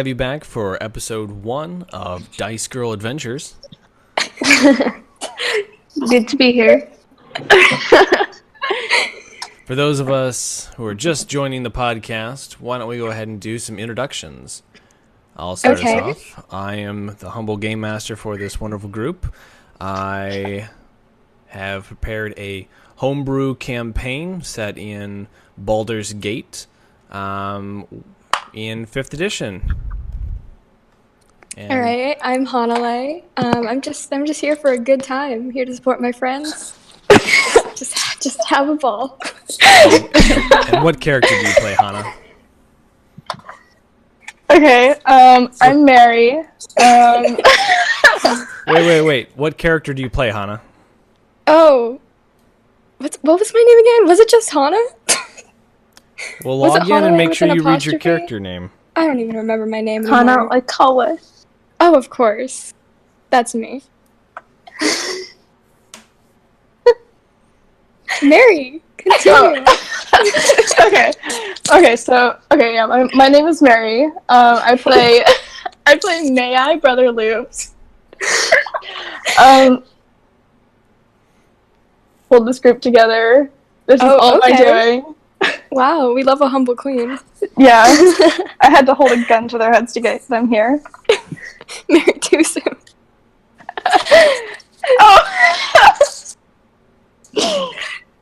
Have you back for episode 1 of Dice Girl Adventures. Good to be here. For those of us who are just joining the podcast, why don't we go ahead and do some introductions? I'll start us off. I am the humble game master for this wonderful group. I have prepared a homebrew campaign set in Baldur's Gate in 5th edition. And all right, I'm Hanalei. I'm just here for a good time. I'm here to support my friends. just have a ball. And what character do you play, Hana? Okay, I'm Mary. Wait. What character do you play, Hana? Oh, what was my name again? Was it just Hana? Well, log in and make sure you read your character name. I don't even remember my name anymore. Hana, like Collis. Oh, of course. That's me. Mary, continue. Okay, my name is Mary. I play May Brother Loops. Pulled this group together. This is all I'm doing. Wow, we love a humble queen. Yeah, I had to hold a gun to their heads to get them here. Mary, too soon. Oh.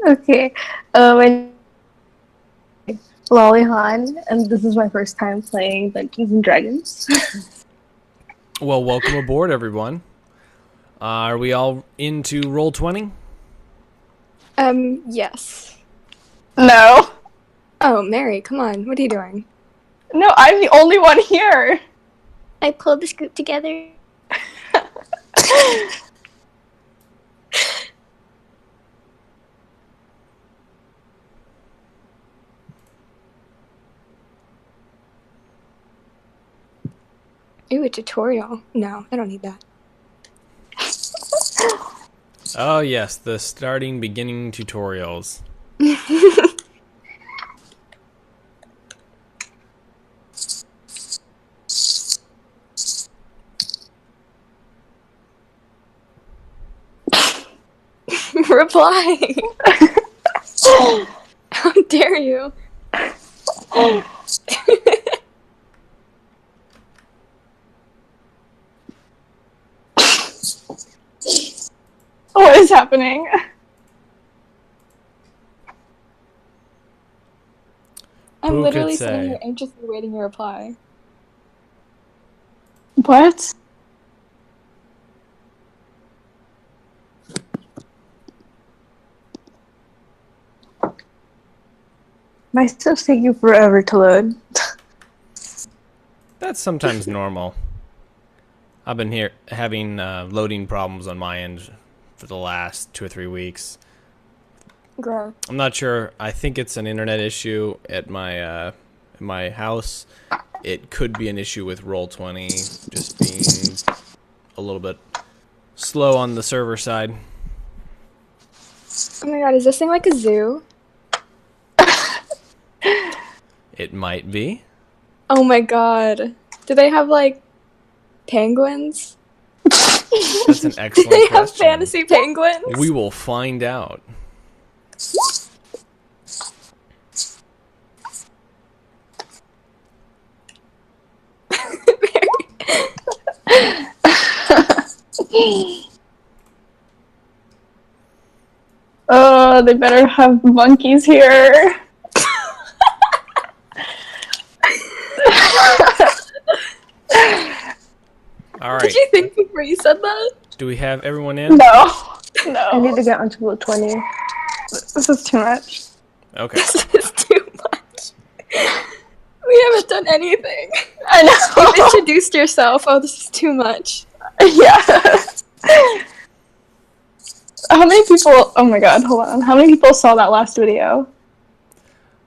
Okay, my Lolly Han, and this is my first time playing Dungeons and Dragons. Well, welcome aboard, everyone. Are we all into Roll20? Yes. No. Oh, Mary, come on. What are you doing? No, I'm the only one here. I pulled this group together. Ooh, a tutorial. No, I don't need that. Oh, yes, the starting beginning tutorials. Reply. How dare you? What is happening? I'm literally sitting here anxiously waiting your reply. What? My stuff's taking forever to load. That's sometimes normal. I've been here having loading problems on my end for the last 2 or 3 weeks. Gross. I'm not sure. I think it's an internet issue at my house. It could be an issue with Roll20 just being a little bit slow on the server side. Oh my god, is this thing like a zoo? It might be. Oh my god. Do they have, like, penguins? That's an excellent Do they question. have fantasy penguins? We will find out. Oh, they better have monkeys here. All right. Did you think before you said that? Do we have everyone in? No. I need to get onto Roll 20. This is too much. Okay. This is too much. We haven't done anything. I know. You've introduced yourself. Oh, this is too much. Yeah. How many people? Oh my god, hold on. How many people saw that last video?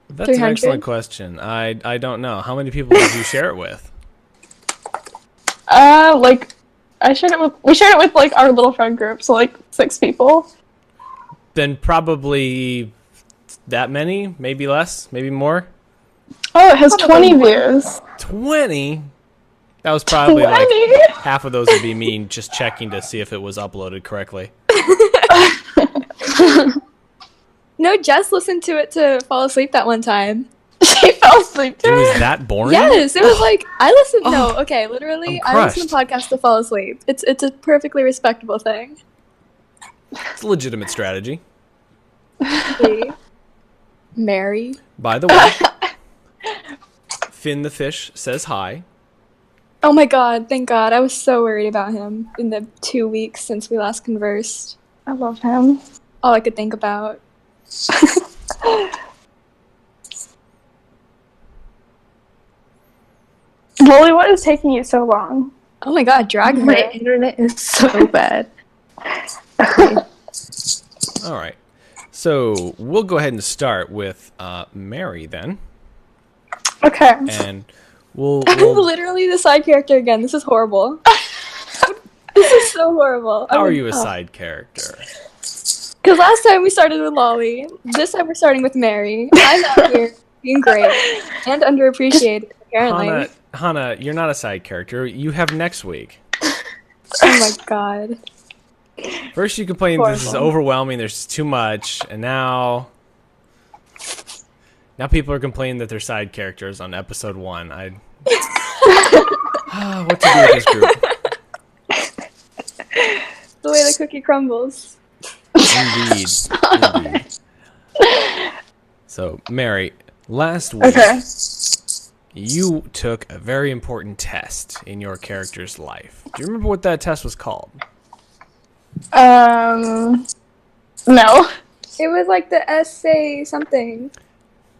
That's 300? an excellent question. I don't know. How many people did you share it with? We shared it with like our little friend group, so like 6 people. Then probably that many, maybe less, maybe more. Oh, it has 20 views. 20? That was probably like 20? half of those would be me just checking to see if it was uploaded correctly. No, Jess listened to it to fall asleep that one time. She fell asleep to It was it. that boring? Yes, it was like I listened. No, okay, literally, I'm I listen to podcasts to fall asleep. It's a perfectly respectable thing. It's a legitimate strategy. See? Mary. By the way, Finn the fish says hi. Oh my god, thank God. I was so worried about him in the 2 weeks since we last conversed. I love him. All I could think about. Lily, what is taking you so long? Oh my god, drag her. My internet is so bad. Okay. All right. So we'll go ahead and start with Mary then. Okay. And we'll I'm literally the side character again. This is horrible. This is so horrible. how are you a side character? Because last time we started with Lolly. This time we're starting with Mary. I'm out here being great and underappreciated, apparently. Hana, you're not a side character. You have next week. Oh my god. First you complain this is overwhelming, there's too much, and now people are complaining that they're side characters on episode 1. What to do with this group? The way the cookie crumbles. Indeed. So, Mary, last week you took a very important test in your character's life. Do you remember what that test was called? No. It was like the essay something.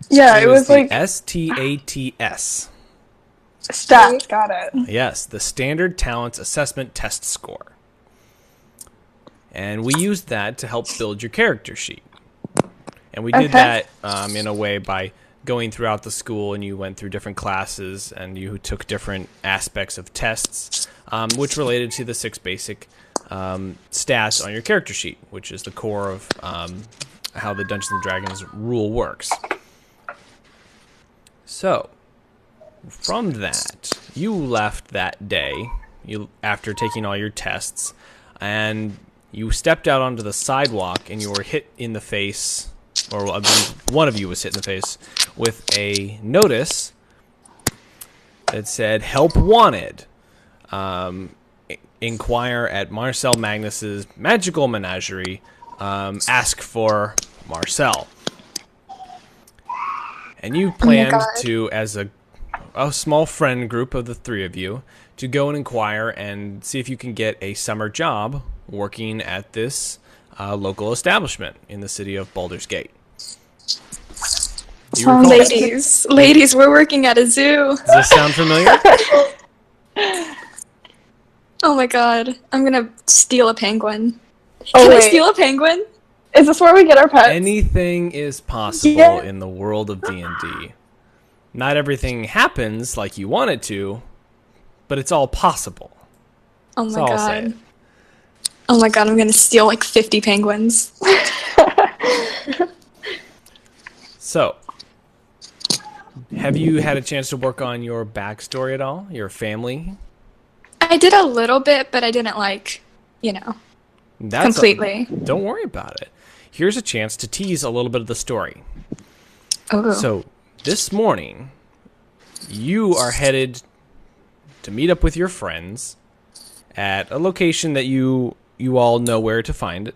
Yeah, it was the like STATS. stats. Got it. Yes, the Standard Talents Assessment Test Score. And we used that to help build your character sheet. And we did that in a way by going throughout the school, and you went through different classes and you took different aspects of tests, which related to the 6 basic stats on your character sheet, which is the core of how the Dungeons & Dragons rule works. So, from that, you left that day, after taking all your tests, and you stepped out onto the sidewalk and you were hit in the face, or I believe one of you was hit in the face, with a notice that said, "Help wanted. Inquire at Marcel Magnus's Magical Menagerie. Ask for Marcel." And you planned to, as a small friend group of the 3 of you, to go and inquire and see if you can get a summer job working at this local establishment in the city of Baldur's Gate. Do you recall? Ladies, we're working at a zoo. Does this sound familiar? Oh my god, I'm gonna steal a penguin. Oh, Can I wait. steal a penguin? Is this where we get our pets? Anything is possible in the world of D&D. Not everything happens like you want it to, but it's all possible. Oh That's my all I'll say. god. Oh my god, I'm gonna steal like 50 penguins. So, have you had a chance to work on your backstory at all? Your family? I did a little bit, but I didn't That's completely. Don't worry about it. Here's a chance to tease a little bit of the story. Oh. So, this morning, you are headed to meet up with your friends at a location that you all know where to find it.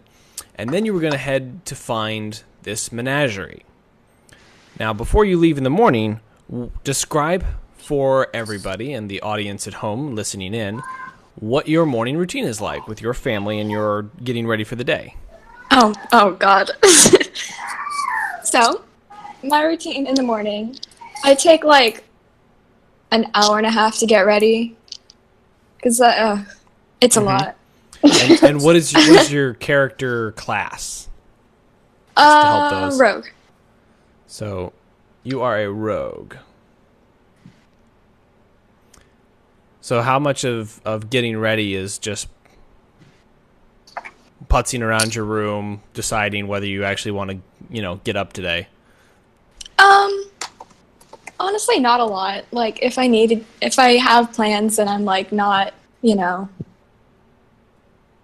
And then you were going to head to find this menagerie. Now, before you leave in the morning, describe for everybody and the audience at home listening in what your morning routine is like with your family and you're getting ready for the day. Oh god. So, my routine in the morning, I take like an hour and a half to get ready. Because it's a lot. And what is your character class? Just to help those. Rogue. So, you are a rogue. So how much of getting ready is just putzing around your room, deciding whether you actually want to, get up today? A Honestly, not a lot. Like, if I have plans and I'm like not,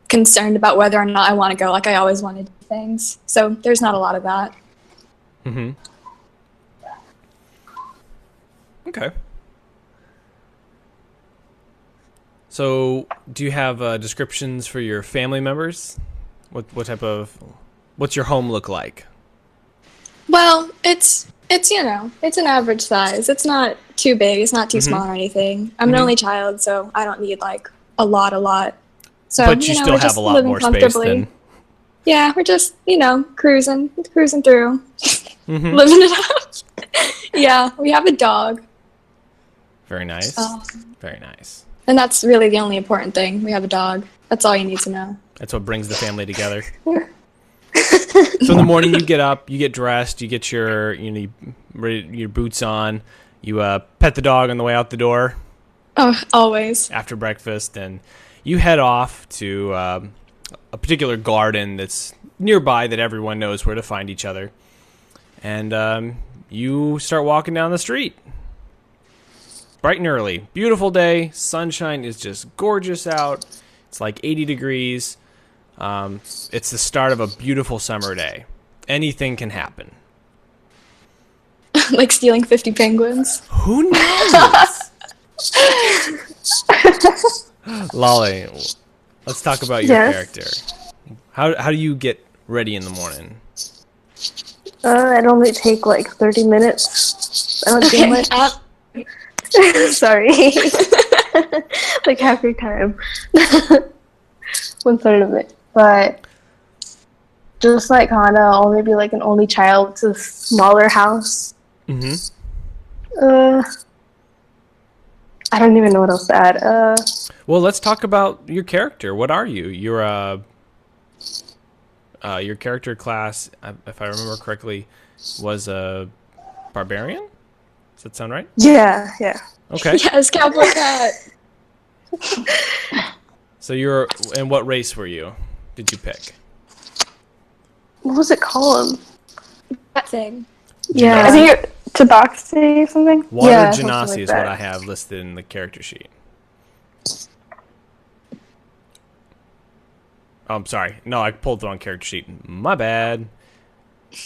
concerned about whether or not I want to go, like I always want to do things. So there's not a lot of that. Mm-hmm. Okay. So, do you have descriptions for your family members? What's your home look like? Well, it's it's an average size. It's not too big. It's not too small or anything. I'm an only child, so I don't need like a lot. So, but you still have a lot more space than. Yeah, we're just cruising through, Mm-hmm. living it up. Yeah, we have a dog. Very nice. Very nice. And that's really the only important thing. We have a dog. That's all you need to know. That's what brings the family together. So in the morning, you get up, you get dressed, you get your your boots on, you pet the dog on the way out the door. Oh, always. After breakfast, and you head off to a particular garden that's nearby that everyone knows where to find each other. And you start walking down the street. Bright and early. Beautiful day. Sunshine is just gorgeous out. It's like 80 degrees. It's the start of a beautiful summer day. Anything can happen. Like stealing 50 penguins. Who knows? Lolly, let's talk about your character. How do you get ready in the morning? It only take like 30 minutes. I don't do much. Sorry. Like half your time. 1/3 of it. But just like Hana, I'll maybe like an only child to a smaller house. Mm-hmm. I don't even know what else to add. Well, let's talk about your character. What are you? You're your character class, if I remember correctly, was a barbarian? Does that sound right? Yeah. Okay. Yes, cowboy cat. So and what race were you? Did you pick? What was it called? That thing. Yeah. I think Tabaxi or something. Water Yeah, something Genasi like is that. what I have listed in the character sheet. Oh, I'm sorry. No, I pulled the wrong character sheet. My bad.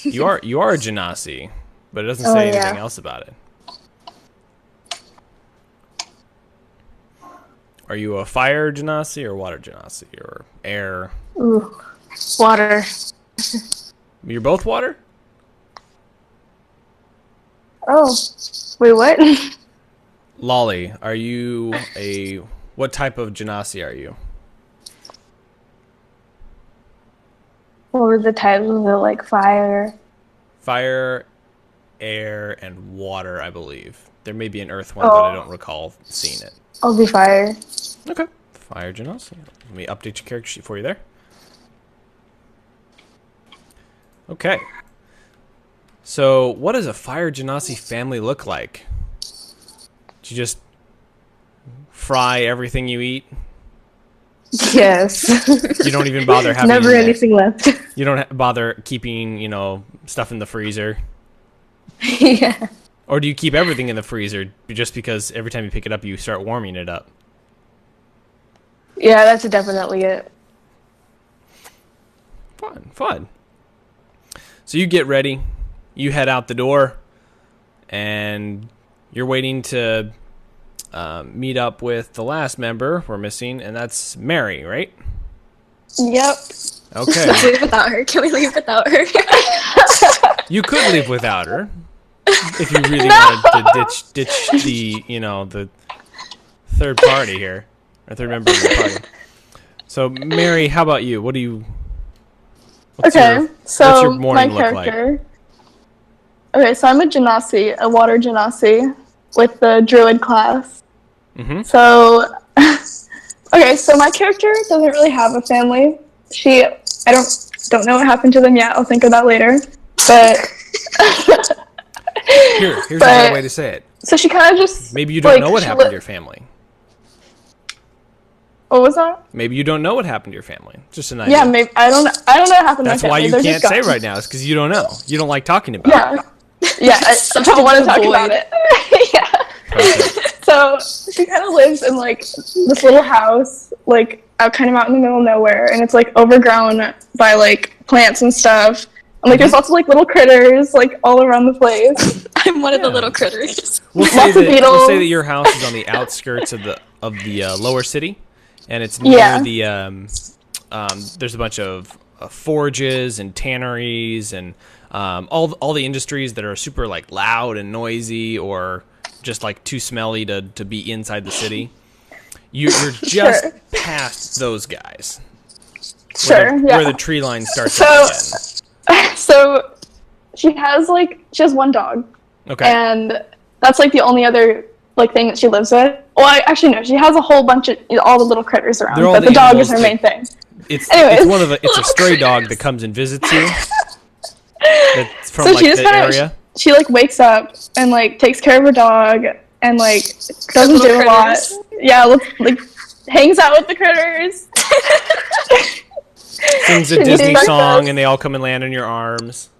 You are a Genasi, but it doesn't say anything else about it. Are you a fire Genasi or water Genasi or air? Ooh, water. You're both water? Oh, wait, what? Lolly, are you what type of Genasi are you? What were the types? Was it like fire? Fire, air, and water, I believe. There may be an earth one, but I don't recall seeing it. I'll be fire. Okay. Fire Genasi. Let me update your character sheet for you there. Okay. So, what does a Fire Genasi family look like? Do you just fry everything you eat? Yes. You don't even bother having... Never anything left. You don't bother keeping, stuff in the freezer? Yeah. Or do you keep everything in the freezer just because every time you pick it up, you start warming it up? Yeah, that's definitely it. Fun. So you get ready, you head out the door, and you're waiting to meet up with the last member we're missing, and that's Mary, right? Yep. Okay. Let's leave without her. Can we leave without her? You could leave without her if you really wanted to ditch the the third party here, or third member of the party. So Mary, how about you? What's your morning my look like? character. Okay, so I'm a Genasi, a water Genasi with the druid class. Mm-hmm. So, okay, so my character doesn't really have a family. I don't know what happened to them yet. I'll think of that later. But here's a better way to say it. So she kind of just Maybe you don't know what happened to your family. What was that? Maybe you don't know what happened to your family. Just an idea. Yeah, maybe I don't know what happened That's to my why family. you They're can't just say gone. right now. It's because you don't know. You don't like talking about it. Yeah, I don't want to talk void. about it. Perfect. So she kind of lives in like this little house, like out in the middle of nowhere, and it's like overgrown by like plants and stuff. And like there's lots of like little critters like all around the place. I'm one of the little critters. We'll say that your house is on the outskirts of the lower city, and it's near the there's a bunch of forges and tanneries and all the industries that are super like loud and noisy or just like too smelly to be inside the city. You're just past those guys. Where the tree line starts again. So she has one dog. Okay. And that's like the only other like thing that she lives with. Well, actually no, she has a whole bunch of all the little critters around, but the dog is her main thing. It's a stray dog that comes and visits you. That's from the area. She like wakes up and like takes care of her dog and like doesn't do a lot. Yeah, like hangs out with the critters. Sings a Disney song and they all come and land in your arms.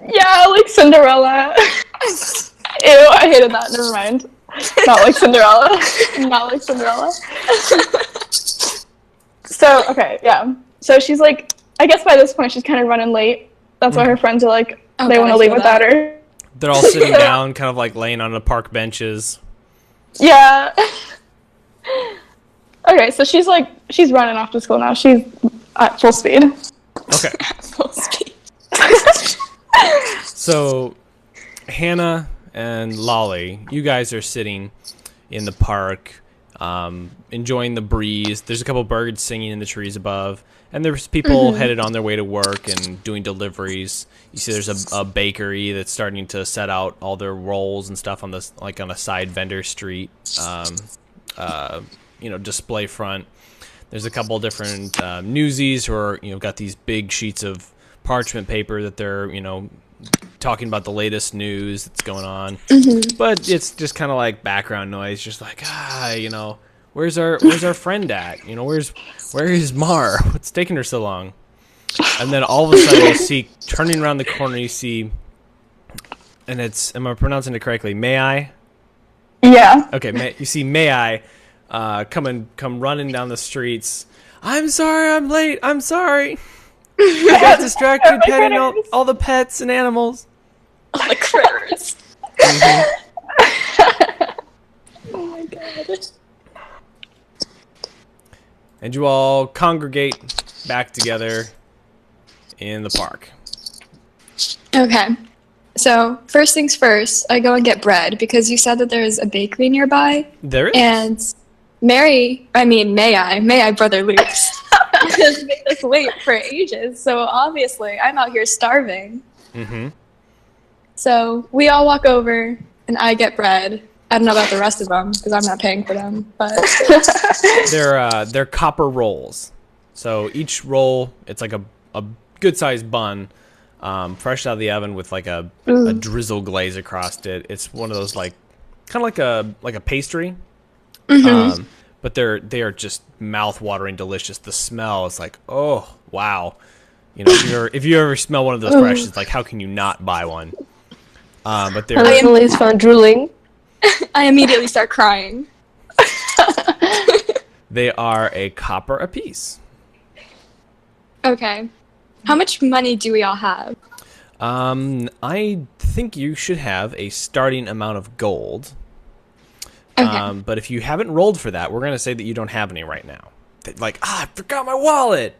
Yeah, like Cinderella. Ew, I hated that. Never mind. Not like Cinderella. Not like Cinderella. So, okay, yeah. So she's like, I guess by this point she's kind of running late. That's why her friends are like, they want to leave without her. They're all sitting down, kind of like laying on the park benches. Yeah. Okay, so she's running off to school now. She's at full speed. Okay. Full speed. So, Hannah and Lolly, you guys are sitting in the park, enjoying the breeze. There's a couple birds singing in the trees above, and there's people headed on their way to work and doing deliveries. You see, there's a bakery that's starting to set out all their rolls and stuff on this, like on a side vendor street, display front. There's a couple different newsies who are, got these big sheets of parchment paper that they're, talking about the latest news that's going on. But it's just kind of like background noise, just like, where's our friend at? Where is Mar? What's taking her so long? And then all of a sudden you see, turning around the corner, you see, and am I pronouncing it correctly? May I? Yeah. Okay, you see May I come running down the streets. I'm sorry, I'm late. I'm sorry. I got distracted petting all the pets and animals. All the critters. Oh my god. And you all congregate back together in the park. Okay. So, first things first, I go and get bread because you said that there's a bakery nearby. There is. And May I, Brother Luke's, has made us wait for ages. So, obviously, I'm out here starving. So, we all walk over and I get bread. I don't know about the rest of them because I'm not paying for them, but they're copper rolls. So each roll, it's like a good-sized bun, fresh out of the oven with like a drizzle glaze across it. It's one of those kind of like a pastry, but they are just mouth-watering delicious. The smell is like, oh wow, if you ever smell one of those fresh, it's like how can you not buy one? But they're Lily's found drooling. I immediately start crying. They are a copper apiece. Okay. How much money do we all have? I think you should have a starting amount of gold. Okay. But if you haven't rolled for that, we're going to say that you don't have any right now. I forgot my wallet.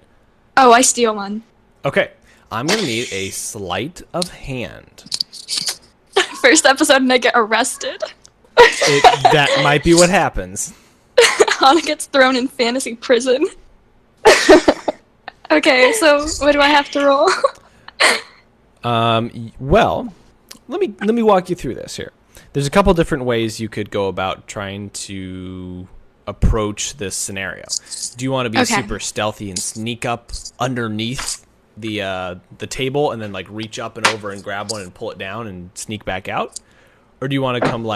Oh, I steal one. Okay. I'm going to need a sleight of hand. First episode and I get arrested. That might be what happens. Hannah gets thrown in fantasy prison. Okay, so what do I have to roll? Well, let me walk you through this here. There's a couple different ways you could go about trying to approach this scenario. Do you want to be super stealthy and sneak up underneath the table and then reach up and over and grab one and pull it down and sneak back out? Or do you want to come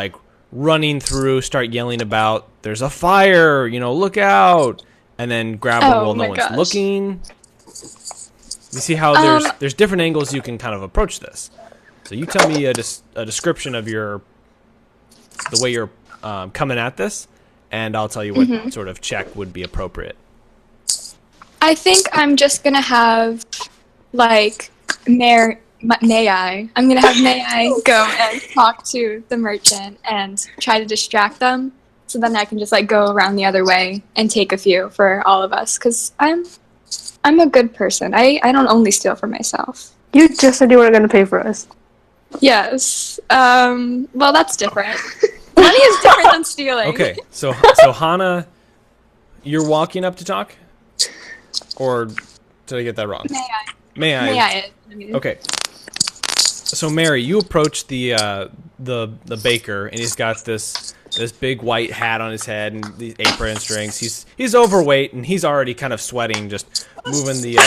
running through, start yelling about, there's a fire, look out, and then grab one while no one's looking? You see how there's different angles you can kind of approach this. So you tell me a description of the way you're coming at this, and I'll tell you what sort of check would be appropriate. I think I'm just gonna have like may I go and talk to the merchant and try to distract them, so then I can just like go around the other way and take a few for all of us, because I'm a good person. I don't only steal for myself. You just said you weren't going to pay for us. Yes. Well, that's different. Money is different than stealing. Okay, so Hana, you're walking up to talk, or did I get that wrong? May I? Okay. So Mary, you approach the baker, and he's got this big white hat on his head and these apron strings. He's overweight, and he's already kind of sweating, just moving the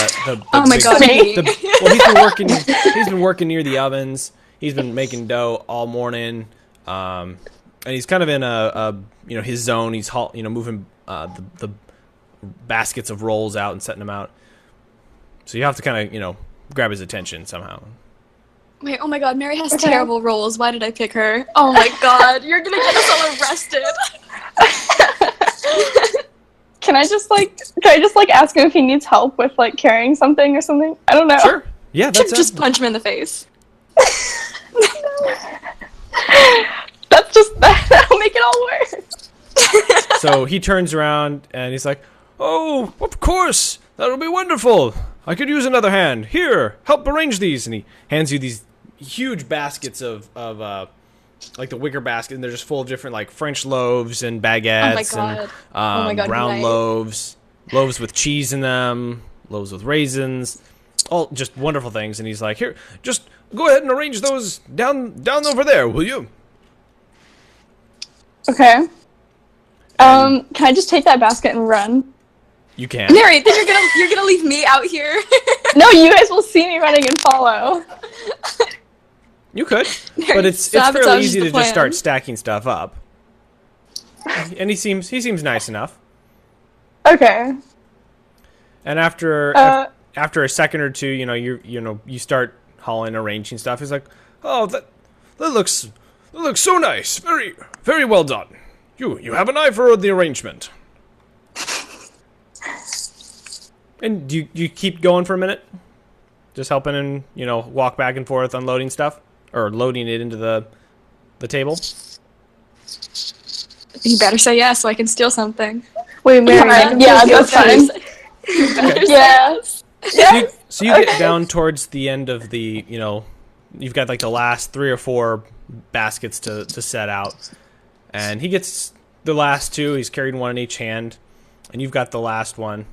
oh my god! He's been working near the ovens. He's been making dough all morning, and he's kind of in his zone. He's moving the baskets of rolls out and setting them out. So you have to kind of grab his attention somehow. Wait, oh my god, Mary has terrible rolls. Why did I pick her? Oh my god, you're gonna get us all arrested. Can I just ask him if he needs help with like carrying something or something? I don't know. Sure. Yeah, that's just punch him in the face. That'll make it all worse. So he turns around and he's like, "Oh, of course, that'll be wonderful. I could use another hand. Here, help arrange these." And he hands you these huge baskets of like the wicker basket, and they're just full of different like French loaves and baguettes and brown loaves with cheese in them, loaves with raisins, all just wonderful things. And he's like, "Here, just go ahead and arrange those down over there, will you?" Okay. Can I just take that basket and run? You can. Mary, then you're gonna leave me out here. No, you guys will see me running and follow. You could, but it's fairly easy to just start stacking stuff up. And he seems nice enough. Okay. And after a second or two, you start hauling, arranging stuff. He's like, "Oh, that looks so nice. Very, very well done. You have an eye for the arrangement." And do you keep going for a minute? Just helping and, walk back and forth unloading stuff? Or loading it into the table? You better say yes so I can steal something. Wait, Mary. Yeah, that's fine. Yes. So you get down towards the end of the, you've got like the last 3 or 4 baskets to set out. And he gets the last 2. He's carrying one in each hand. And you've got the last one.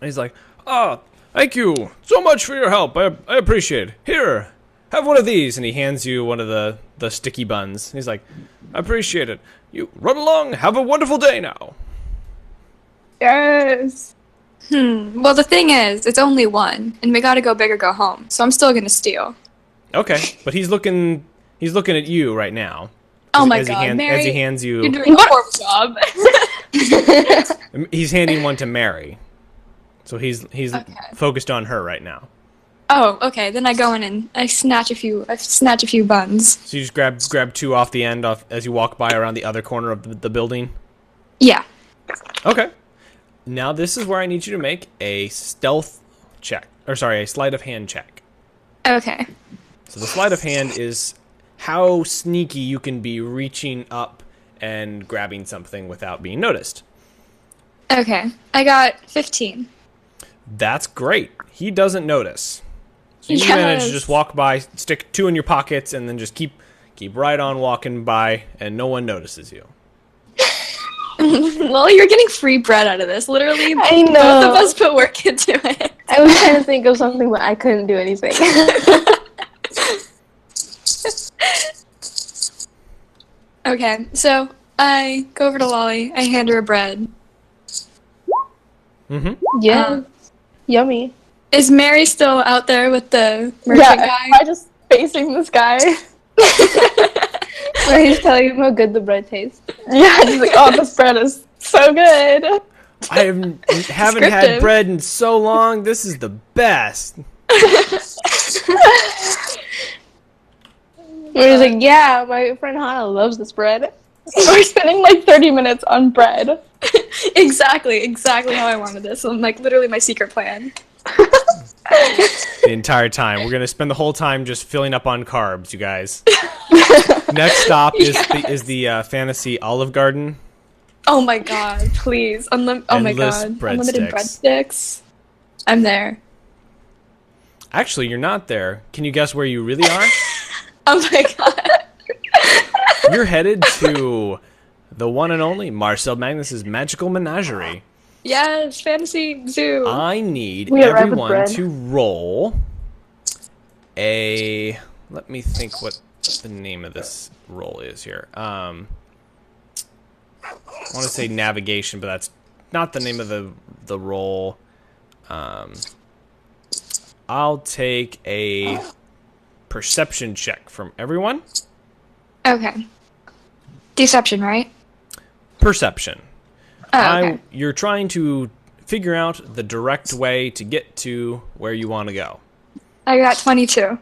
And he's like, "Oh, thank you so much for your help. I appreciate it. Here, have one of these." And he hands you one of the sticky buns. And he's like, "I appreciate it. You run along. Have a wonderful day now." Yes. Well, the thing is, it's only one, and we gotta go big or go home. So I'm still gonna steal. Okay, but he's looking at you right now. Oh my god, Mary, as he hands you, you're doing a horrible job. He's handing one to Mary. So he's focused on her right now. Oh, okay. Then I go in and I snatch a few buns. So you just grab 2 off the end as you walk by around the other corner of the building? Yeah. Okay. Now this is where I need you to make a stealth check. Or sorry, a sleight of hand check. Okay. So the sleight of hand is how sneaky you can be reaching up and grabbing something without being noticed. Okay. I got 15. That's great. He doesn't notice. So you manage to just walk by, stick 2 in your pockets, and then just keep right on walking by, and no one notices you. Well, you're getting free bread out of this. Literally, I know. both of us put work into it. I was trying to think of something, but I couldn't do anything. Okay, so I go over to Lolly. I hand her a bread. Mm-hmm. Yeah. Yummy. Is Mary still out there with the merchant guy? I'm just facing this guy. Where he's telling him how good the bread tastes. Yeah, he's like, "Oh, this bread is so good." I haven't had bread in so long. This is the best. Where he's like, "Yeah, my friend Hana loves this bread." We're spending like 30 minutes on bread. Exactly how I wanted this. Like literally my secret plan. The entire time. We're going to spend the whole time just filling up on carbs, you guys. Next stop is the Fantasy Olive Garden. Oh my god, please. Oh my Endless god. Unlimited breadsticks. breadsticks. I'm there. Actually, you're not there. Can you guess where you really are? Oh my god. You're headed to the one and only Marcel Magnus's Magical Menagerie. Yes, Fantasy Zoo. I need We arrive with everyone bread. to roll a... Let me think what the name of this roll is here. I want to say navigation, but that's not the name of the roll. I'll take a perception check from everyone. Okay. Deception, right? Perception. Oh, okay. You're trying to figure out the direct way to get to where you want to go. I got 22.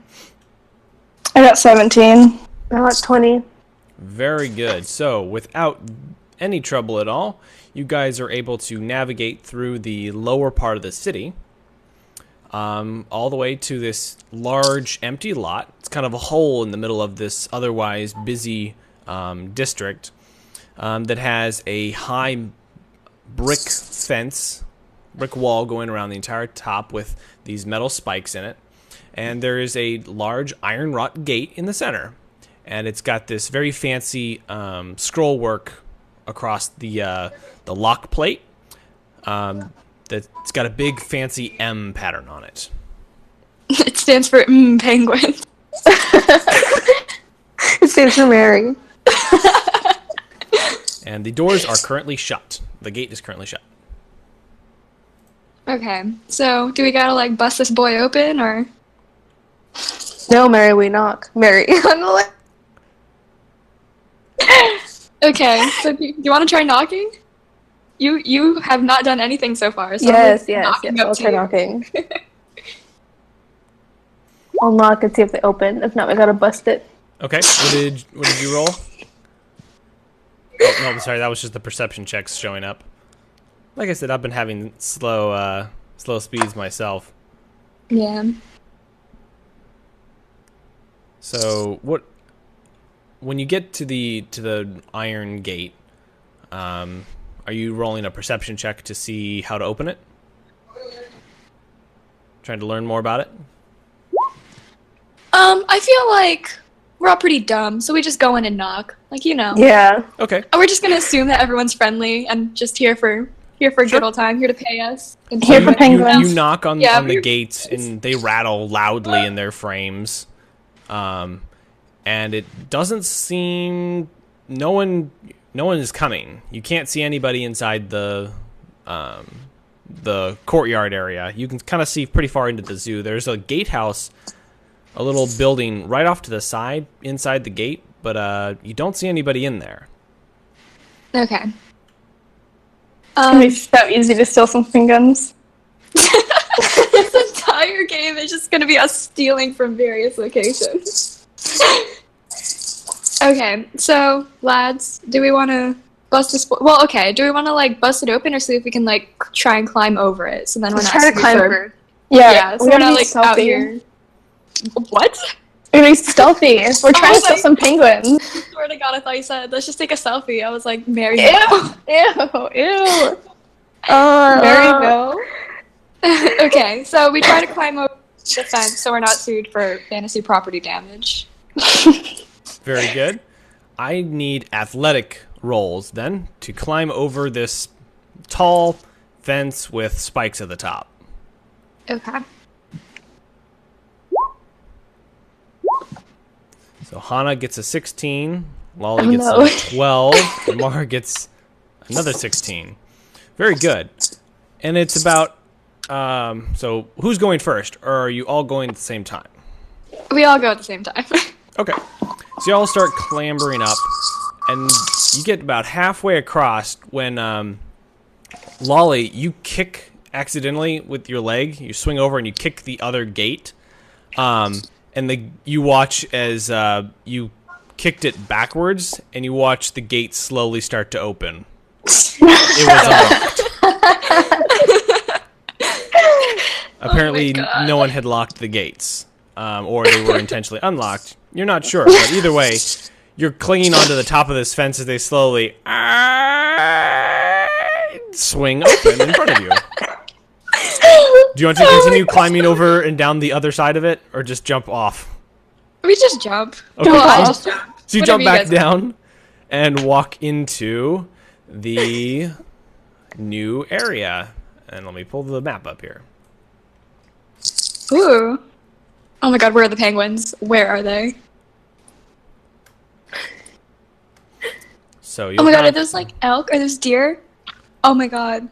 I got 17. I got 20. Very good. So, without any trouble at all, you guys are able to navigate through the lower part of the city, all the way to this large empty lot. It's kind of a hole in the middle of this otherwise busy district that has a high brick fence, brick wall going around the entire top with these metal spikes in it. And there is a large iron wrought gate in the center. And it's got this very fancy scroll work across the lock plate. That's got a big fancy M pattern on it. It stands for penguin. It stands for Mary. And the doors are currently shut. The gate is currently shut. Okay, so do we gotta like bust this boy open or? No, Mary, we knock. Mary. On the left. Okay, so do you want to try knocking? You have not done anything so far. So Yes, I'm yes. knocking up I'll to try you. knocking. I'll knock and see if they open. If not, we gotta bust it. Okay. What did you roll? Oh, no, sorry. That was just the perception checks showing up. Like I said, I've been having slow speeds myself. Yeah. So when you get to the iron gate, are you rolling a perception check to see how to open it? Trying to learn more about it? I feel like we're all pretty dumb, so we just go in and knock. Like, you know. Yeah. Okay. We're just gonna assume that everyone's friendly and just here for a good old time, here to pay us. And Here so- for penguins. You knock on Yeah, the we're- gates and they rattle loudly in their frames. And it doesn't seem no one is coming. You can't see anybody inside the courtyard area. You can kind of see pretty far into the zoo. There's a gatehouse, a little building right off to the side inside the gate, but you don't see anybody in there. Okay. It's gonna be so easy to steal some guns. This entire game is just gonna be us stealing from various locations. Okay, so lads, do we want to bust this? Well, okay. Do we want to like bust it open or see if we can like try and climb over it? So then we're Let's not try to climb disturbed? over. Yeah, so we we're gotta not be like out stealthy. here. What? We're gonna be stealthy. We're trying to steal my- some penguins. Swear to God, I thought you said let's just take a selfie. I was like, Mary. Ew, ew. Maryville. Okay, so we try to climb over the fence so we're not sued for fantasy property damage. Very good. I need athletic rolls then to climb over this tall fence with spikes at the top. Okay. So Hana gets a 16, Lolly gets no. a 12, and Mara gets another 16. Very good. And it's about, so who's going first? Or are you all going at the same time? We all go at the same time. Okay. So y'all start clambering up, and you get about halfway across when, Lolly, you kick accidentally with your leg. You swing over and you kick the other gate. And you watch as you kicked it backwards, and you watch the gate slowly start to open. It was unlocked. Apparently, no one had locked the gates, or they were intentionally unlocked. You're not sure, but either way, you're clinging onto the top of this fence as they slowly swing open in front of you. Do you want to continue climbing over and down the other side of it, or just jump off? We just jump. Okay. Well, I'll just jump. So you Whatever jump you back guys down and walk into the new area. And let me pull the map up here. Ooh. Oh my god, where are the penguins? Where are they? So Oh my god, are those like elk? Are those deer? Oh my god.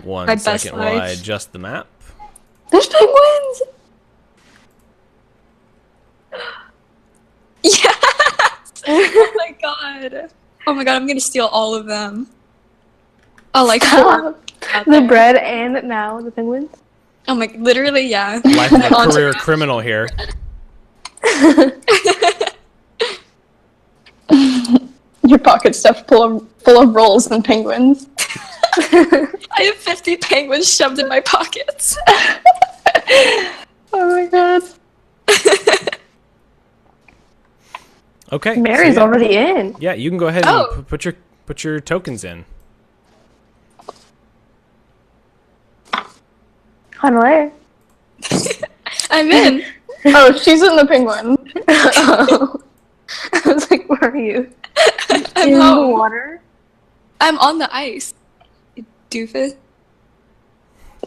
One my best second while I life. adjust the map. There's penguins! Yes! Oh my god. Oh my god, I'm gonna steal all of them. Oh, like four. out The there. bread and now the penguins. Oh my, literally, yeah. Life of a On to- career criminal here. Your pocket stuffed full of rolls and penguins. I have 50 penguins shoved in my pockets. Oh my god. Okay. Mary's so yeah. already in. Yeah, you can go ahead Oh. and put your tokens in. Hanale. I'm in. Oh, she's in the penguin. Oh. I was like, where are you? I'm In the home. water? I'm on the ice. You doofus.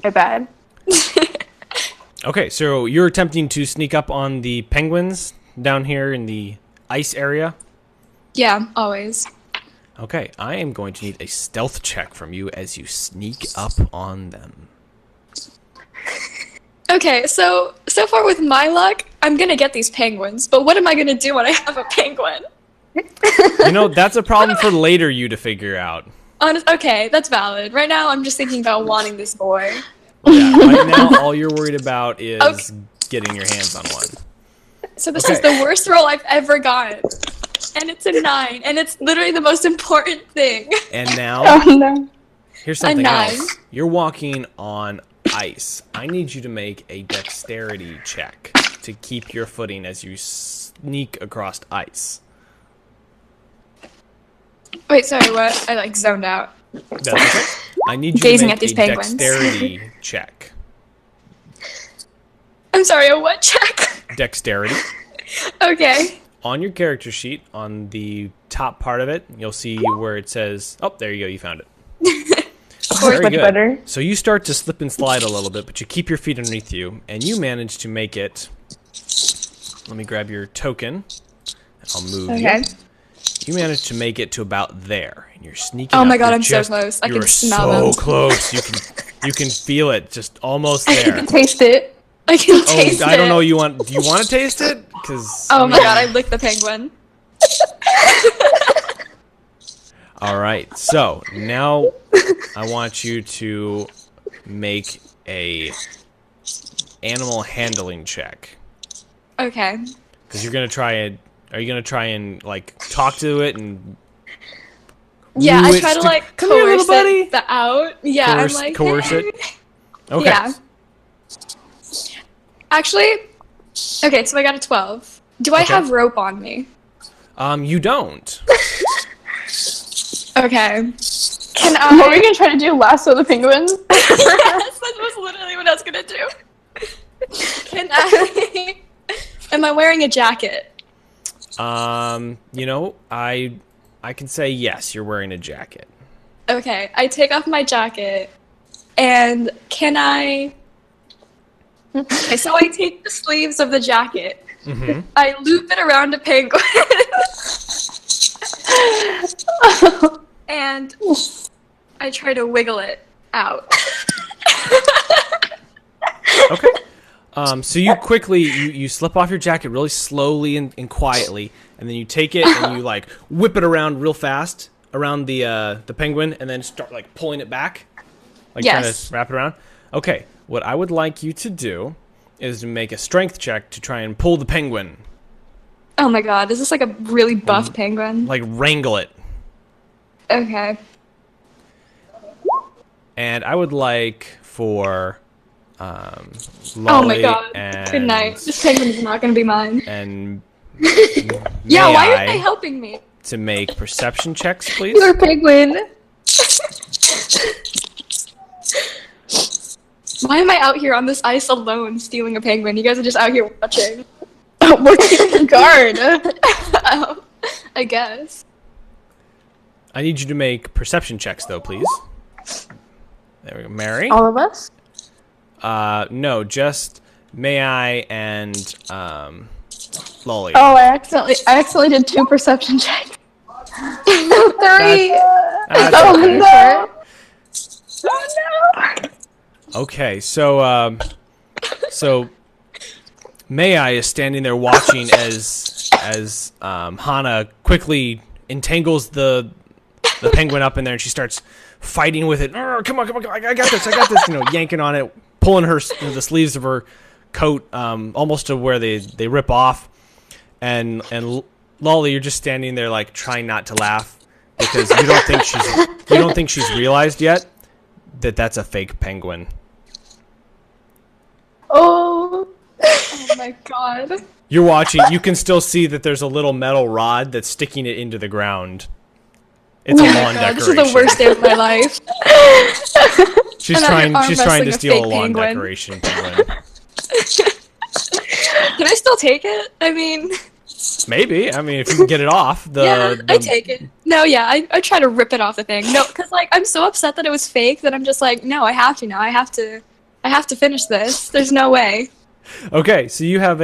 My bad. Okay, so you're attempting to sneak up on the penguins down here in the ice area. Yeah, always. Okay, I am going to need a stealth check from you as you sneak up on them. Okay, so far with my luck, I'm gonna get these penguins, but what am I gonna do when I have a penguin? You know, that's a problem for later you to figure out. Okay, that's valid. Right now, I'm just thinking about wanting this boy. Yeah, right now all you're worried about is Okay. getting your hands on one. So this Okay. is the worst roll I've ever gotten. And it's a 9, and it's literally the most important thing. And now, Oh no. here's something 9. else. You're walking on ice. I need you to make a dexterity check to keep your footing as you sneak across ice. Wait, sorry, what? I like zoned out. That's okay. I need you Gazing to at make these a penguins. dexterity check. I'm sorry, a what check? Dexterity. Okay. On your character sheet, on the top part of it, you'll see where it says, oh, there you go, you found it. Very much good. better. So you start to slip and slide a little bit, but you keep your feet underneath you, and you manage to make it. Let me grab your token. I'll move Okay. you. You manage to make it to about there, and you're sneaking. Oh my up. god, You're I'm so close. I you're can smell so them. close. You can feel it, just almost there. Taste it. I can Oh, taste I don't it. know. Do you want to taste it? Because Oh my god, I licked the penguin. All right. So now I want you to make a animal handling check. Okay. Because you're gonna try and are you gonna try and like talk to it and Yeah, woo I it try to to- like Come here, little coerce buddy. it out. Yeah, coerce, I'm like coerce hey. it? Okay. Yeah. Actually, okay, so I got a 12. Do I Okay. have rope on me? You don't. Okay. Can What were you I? gonna try to do? Lasso the penguins? Yes, that was literally what I was gonna do. Can I? Am I wearing a jacket? You know, I can say yes. You're wearing a jacket. Okay, I take off my jacket, and can I? Okay, so I take the sleeves of the jacket. Mm-hmm. I loop it around a penguin. And I try to wiggle it out. Okay. So you quickly you slip off your jacket really slowly and quietly, and then you take it and you like whip it around real fast around the penguin, and then start like pulling it back, like trying Yes. to wrap it around. Okay. What I would like you to do is to make a strength check to try and pull the penguin. Oh my god, is this like a really buff penguin? like wrangle it. Okay. And I would like for Oh Lolly my god. and Good night. This penguin is not gonna be mine. and Yeah, why May aren't they I helping me? to make perception checks, please. You're a penguin. Why am I out here on this ice alone stealing a penguin? You guys are just out here watching. We're keeping guard. Oh, I guess. I need you to make perception checks, though, please. There we go. Mary? All of us? No, just May I and Lolly. Oh, I accidentally did 2 perception checks. 3. That's Oh okay. no! Oh no! Okay, so May I is standing there watching as Hana quickly entangles the penguin up in there, and she starts fighting with it. Come on, I got this, you know, yanking on it, pulling the sleeves of her coat almost to where they rip off, and Lolly, you're just standing there like trying not to laugh because you don't think she's realized yet that that's a fake penguin. Oh. Oh my god. You're watching. You can still see that there's a little metal rod that's sticking it into the ground. It's a lawn God, decoration. this is the worst day of my life. She's And I'm arm trying wrestling to a steal a fake lawn penguin. decoration penguin. Can I still take it? I mean, Maybe. I mean, if you can get it off. I take it. No, yeah, I try to rip it off the thing. No, because like I'm so upset that it was fake that I'm just like, no, I have to now. I have to finish this. There's no way. Okay, so you have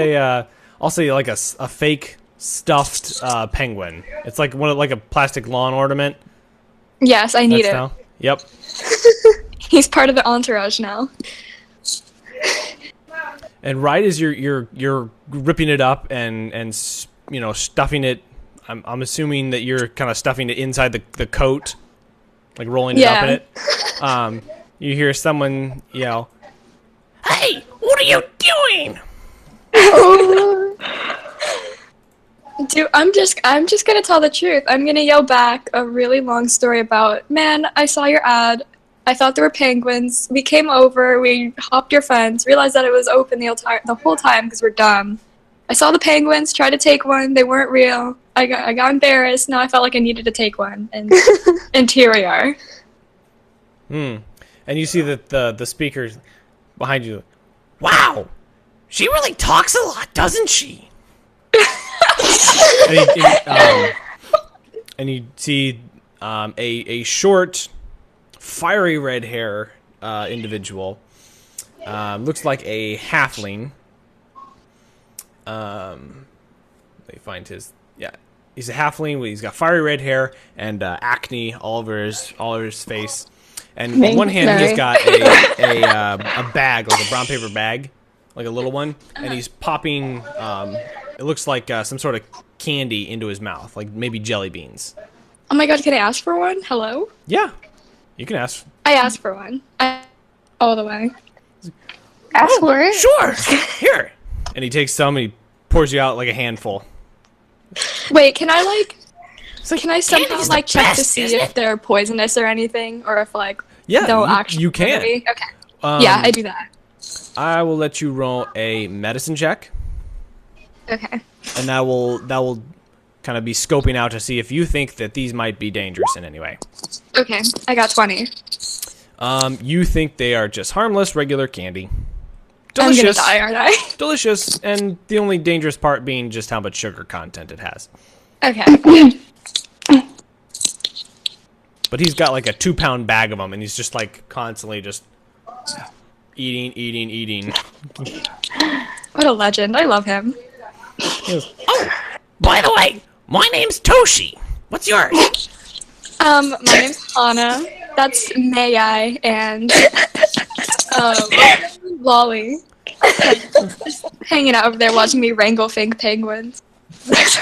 I'll say like a fake stuffed penguin. It's like like a plastic lawn ornament. Yes, I need That's it. now. Yep. He's part of the entourage now. And right as you're ripping it up and you know stuffing it, I'm assuming that you're kind of stuffing it inside the coat, like rolling it up in it. You hear someone yell, "Hey, what are you doing?" Dude, I'm just gonna tell the truth. I'm gonna yell back a really long story about, man, I saw your ad. I thought there were penguins. We came over, we hopped your fence, realized that it was open the whole time because we're dumb. I saw the penguins, tried to take one, they weren't real. I got embarrassed, now I felt like I needed to take one. And interior. And you see that the speakers behind you. Wow, she really talks a lot, doesn't she? and you see a short, fiery red hair individual. Looks like a halfling. They find his he's a halfling. He's got fiery red hair and acne all over his face. And in one hand he's got a bag, like a brown paper bag, like a little one, and he's popping. It looks like some sort of candy into his mouth, like maybe jelly beans. Oh my god, can I ask for one? Hello? Yeah, you can ask. I asked for one. All the way. Ask for it. Sure, here. And he takes some and he pours you out like a handful. Wait, can I can I somehow candy's the check to best, see isn't if they're poisonous or anything, or if Yeah, they'll you actually can. hurt me? Okay. Yeah, I do that. I will let you roll a medicine check, Okay. and that will kind of be scoping out to see if you think that these might be dangerous in any way. Okay, I got 20. You think they are just harmless, regular candy. I'm gonna Delicious. die, aren't I? Delicious, and the only dangerous part being just how much sugar content it has. Okay. But he's got like a 2-pound bag of them, and he's just like constantly just eating. What a legend. I love him. Oh, by the way, my name's Toshi. What's yours? My name's Hana. That's May I and Lolly. Just hanging out over there watching me wrangle fake penguins.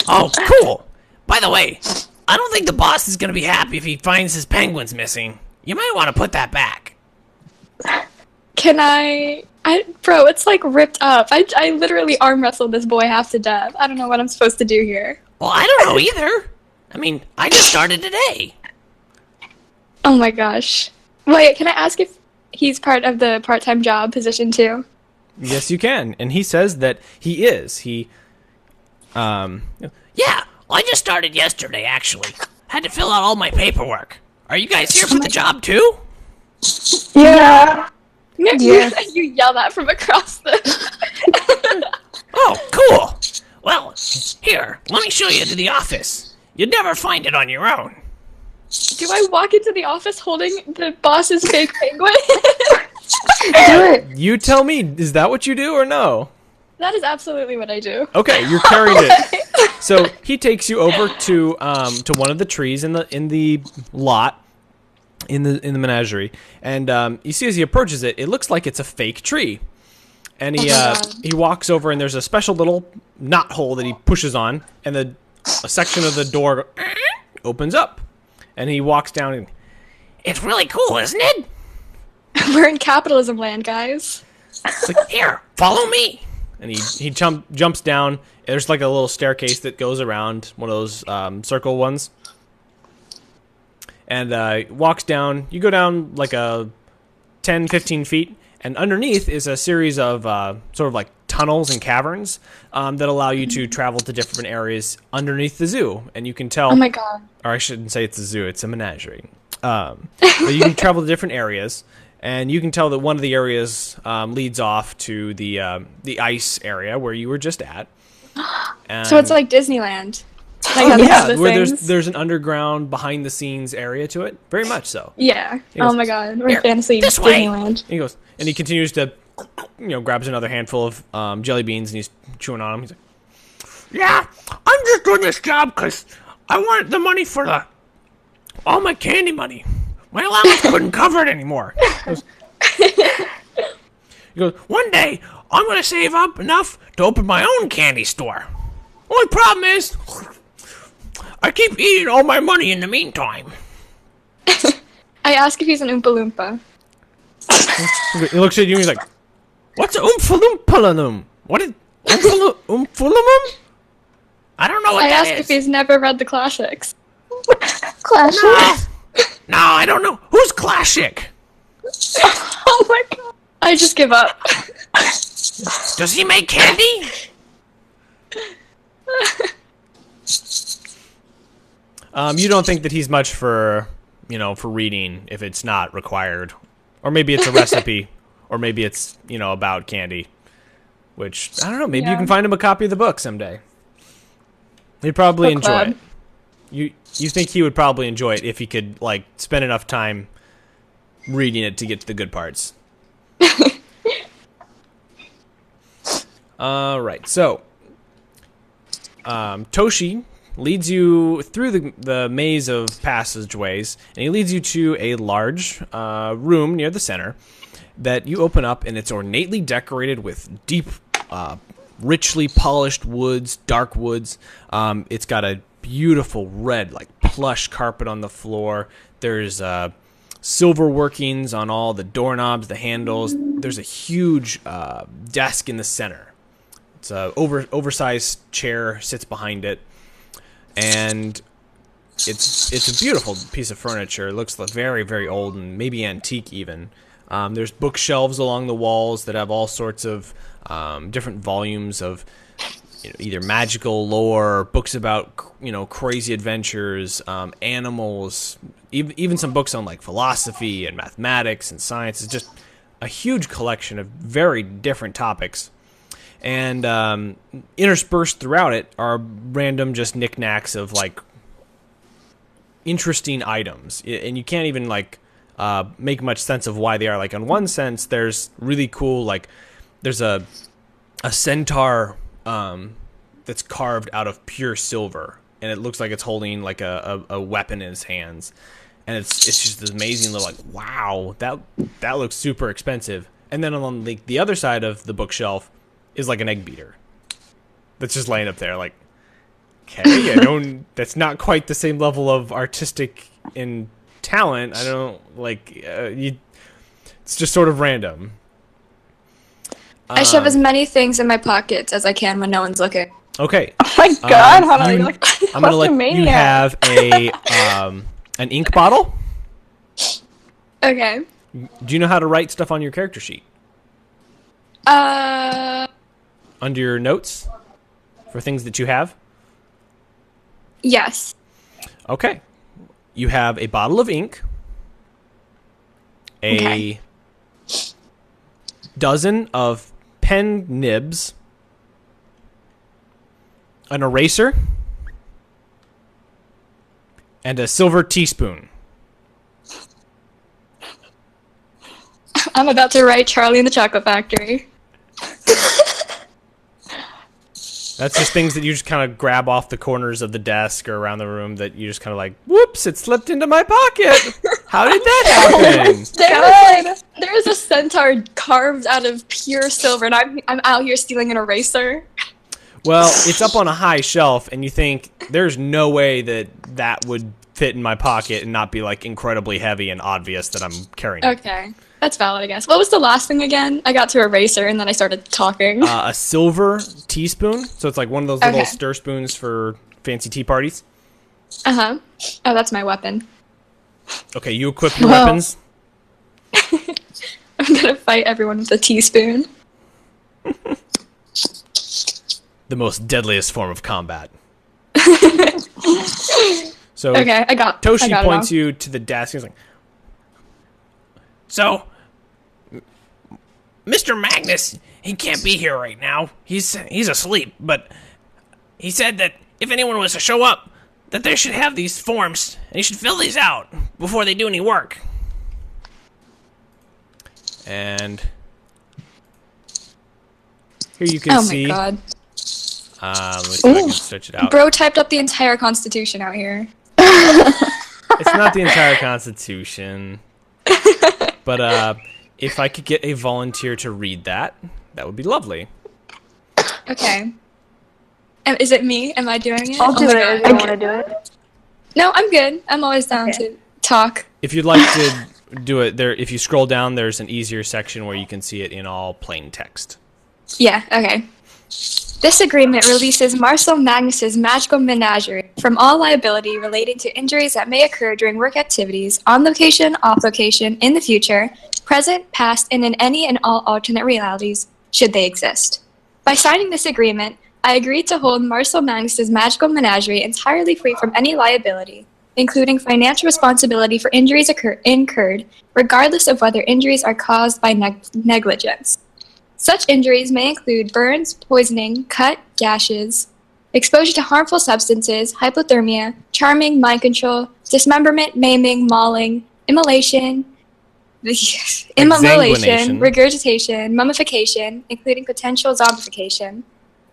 Oh, cool. By the way, I don't think the boss is going to be happy if he finds his penguins missing. You might want to put that back. Can I Bro, it's like ripped up. I literally arm wrestled this boy half to death. I don't know what I'm supposed to do here. Well, I don't know either. I mean, I just started today. Oh my gosh. Wait, can I ask if he's part of the part-time job position too? Yes, you can. And he says that he is. Yeah, I just started yesterday, actually. Had to fill out all my paperwork. Are you guys here for the job, too? Yeah. You yell that from across the... Oh, cool. Well, here, let me show you to the office. You'd never find it on your own. Do I walk into the office holding the boss's fake penguin? Do it. You tell me, is that what you do or no? That is absolutely what I do. Okay, you're carrying it. So he takes you over to one of the trees in the lot, in the menagerie, and you see as he approaches it, it looks like it's a fake tree. And he walks over, and there's a special little knot hole that he pushes on, and a section of the door opens up, and he walks down. And it's really cool, isn't it? We're in capitalism land, guys. It's like, here, follow me. And he jumps down. There's like a little staircase that goes around, one of those circle ones. And walks down. You go down like a 10, 15 feet. And underneath is a series of sort of like tunnels and caverns that allow you to travel to different areas underneath the zoo. And you can tell... Oh my god. Or I shouldn't say it's a zoo. It's a menagerie. But you can travel to different areas. And you can tell that one of the areas leads off to the ice area where you were just at. And So it's like Disneyland. Like how they have the where things. there's an underground behind the scenes area to it. Very much so. Yeah. goes, Oh my god. We're "Here, in fantasy this way." Disneyland. And he goes, and he continues to, grabs another handful of jelly beans and he's chewing on them. He's like, "Yeah, I'm just doing this job because I want the money for all my candy money. My allowance couldn't cover it anymore." He goes, "One day, I'm going to save up enough to open my own candy store. Only problem is, I keep eating all my money in the meantime." I ask if he's an Oompa Loompa. He looks at you and he's like, "What's Oompa Loompa? What is Oompa Loompa? I don't know what I that ask is." if he's never read the classics. Classic. No, I don't know. Who's Classic? Oh my god. I just give up. Does he make candy? You don't think that he's much for reading if it's not required. Or maybe it's a recipe. Or maybe it's, about candy. Which, I don't know, maybe you can find him a copy of the book someday. He'd probably Book enjoy club. it. You think he would probably enjoy it if he could, spend enough time reading it to get to the good parts. Alright, so Toshi leads you through the maze of passageways, and he leads you to a large room near the center that you open up, and it's ornately decorated with deep, richly polished woods, dark woods. It's got a beautiful red, plush carpet on the floor. There's silver workings on all the doorknobs, the handles. There's a huge desk in the center. It's a oversized chair sits behind it, and it's a beautiful piece of furniture. It looks very, very old and maybe antique even. There's bookshelves along the walls that have all sorts of different volumes of either magical lore, books about crazy adventures, animals, even some books on philosophy and mathematics and science. It's just a huge collection of very different topics. And interspersed throughout it are random just knickknacks of interesting items, and you can't even make much sense of why they are. In one sense, there's really cool there's a centaur that's carved out of pure silver, and it looks like it's holding a weapon in his hands, and it's just this amazing little wow, that looks super expensive. And then on the other side of the bookshelf is an egg beater that's just laying up there. Okay, that's not quite the same level of artistic in talent. I don't it's just sort of random. I shove as many things in my pockets as I can when no one's looking. Okay. Oh my god, how do you- you like I'm gonna let you kleptomaniac. have an ink bottle. Okay. Do you know how to write stuff on your character sheet? Uh, Under your notes? For things that you have? yes. Okay. You have a bottle of ink, a Okay. dozen of pen nibs, an eraser, and a silver teaspoon. I'm about to write Charlie and the Chocolate Factory. That's just things that you just kind of grab off the corners of the desk or around the room that you just kind of like, whoops, it slipped into my pocket. How did that happen? There is a centaur carved out of pure silver, and I'm out here stealing an eraser. Well, it's up on a high shelf, and you think there's no way that that would fit in my pocket and not be like incredibly heavy and obvious that I'm carrying it. Okay. That's valid, I guess. What was the last thing again? I got to eraser, and then I started talking. A silver teaspoon, so it's like one of those little Okay. stir spoons for fancy tea parties. Uh-huh. Oh, that's my weapon. Okay, you equip your Wow. weapons. I'm gonna fight everyone with a teaspoon. The most deadliest form of combat. So Okay, I got Toshi it points all. you to the desk. He's like, "So, Mr. Magnus, he can't be here right now. He's asleep. But he said that if anyone was to show up, that they should have these forms and he should fill these out before they do any work." And here you can Oh see. my god. Let me see if I can stretch it out. Bro typed up the entire Constitution out here. It's not the entire Constitution. But if I could get a volunteer to read that, that would be lovely. Okay. Is it me? Am I doing it? I'll do Oh my it if God. you want to do it. No, I'm good. I'm always down Okay. to talk. If you'd like to do it there, if you scroll down, there's an easier section where you can see it in all plain text. Yeah, okay. This agreement releases Marcel Magnus's magical menagerie from all liability relating to injuries that may occur during work activities, on location, off location, in the future, present, past, and in any and all alternate realities, should they exist. By signing this agreement, I agree to hold Marcel Magnus's magical menagerie entirely free from any liability, including financial responsibility for injuries incurred, regardless of whether injuries are caused by negligence. Such injuries may include burns, poisoning, cut, gashes, exposure to harmful substances, hypothermia, charming, mind control, dismemberment, maiming, mauling, immolation, Exsanguination. regurgitation, mummification, including potential zombification,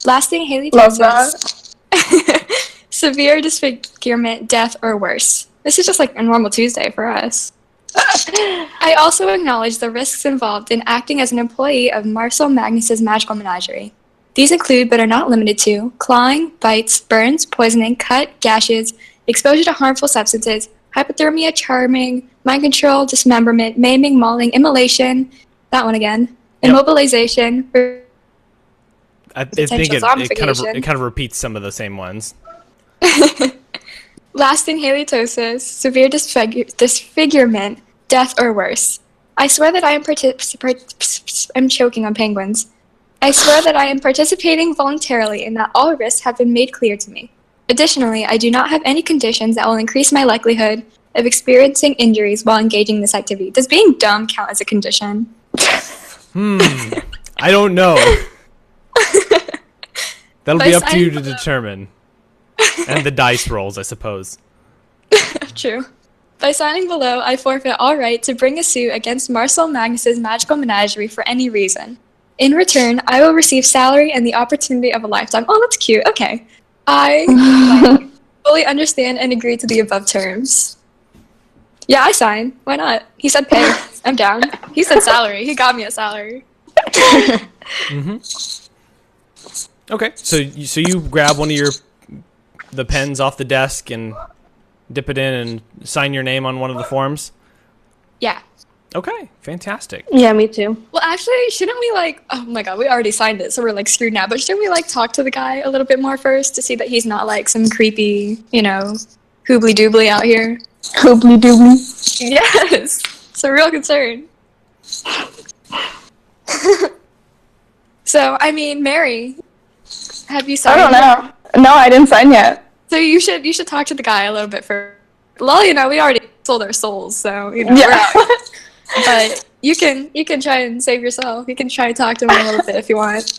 lasting Love halitosis, that. severe disfigurement, death, or worse. This is just like a normal Tuesday for us. I also acknowledge the risks involved in acting as an employee of Marcel Magnus's magical menagerie. These include, but are not limited to, clawing, bites, burns, poisoning, cut, gashes, exposure to harmful substances, hypothermia, charming, mind control, dismemberment, maiming, mauling, immolation, that one again, Yep. immobilization, I think it zombification. kind of repeats some of the same ones. lasting halitosis, severe disfigurement, death, or worse. I swear that I am I'm choking on penguins. I swear that I am participating voluntarily and that all risks have been made clear to me. Additionally, I do not have any conditions that will increase my likelihood of experiencing injuries while engaging in this activity. Does being dumb count as a condition? I don't know. That'll be up to you to determine. And the dice rolls, I suppose. True. By signing below, I forfeit all right to bring a suit against Marcel Magnus's magical menagerie for any reason. In return, I will receive salary and the opportunity of a lifetime. Oh, that's cute. Okay. I fully understand and agree to the above terms. Yeah, I sign. Why not? He said pay. I'm down. He said salary. He got me a salary. Okay, so you grab one of the pens off the desk and dip it in and sign your name on one of the forms. Yeah. Okay, fantastic. Yeah, me too. Well, actually, shouldn't we like? Oh my god, we already signed it, so we're like screwed now. But shouldn't we like talk to the guy a little bit more first to see that he's not like some creepy, hoobly doobly out here? Hoobly doobly. Yes, it's a real concern. So, I mean, Mary, have you I signed? don't know. No, I didn't sign yet. So you should talk to the guy a little bit first. Well, we already sold our souls, so we're Yeah. out. But you can try and save yourself. You can try to talk to him a little bit if you want.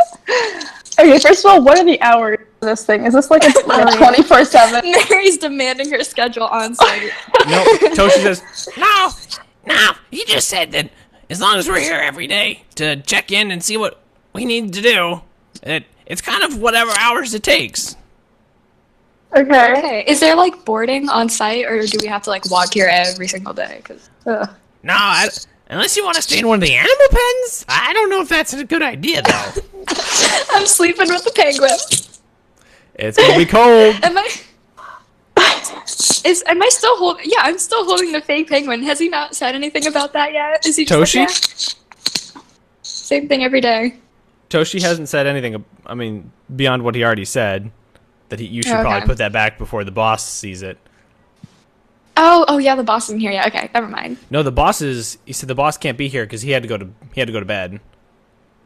Okay, first of all, what are the hours of this thing? Is this like a 24/7? Mary's demanding her schedule on site. No, Toshi says, No, you just said that as long as we're here every day to check in and see what we need to do, it's kind of whatever hours it takes. Okay. Okay, is there like boarding on site, or do we have to like walk here every single day? No, unless you want to stay in one of the animal pens, I don't know if that's a good idea, though. I'm sleeping with the penguin. it's going to be cold. Am I still holding? Yeah, I'm still holding the fake penguin. Has he not said anything about that yet? Is he just Toshi? like, yeah? Same thing every day. Toshi hasn't said anything, beyond what he already said, that you should probably Okay. put that back before the boss sees it. Oh yeah, the boss isn't here yet. Okay, never mind. No, he said the boss can't be here because he had to go to bed.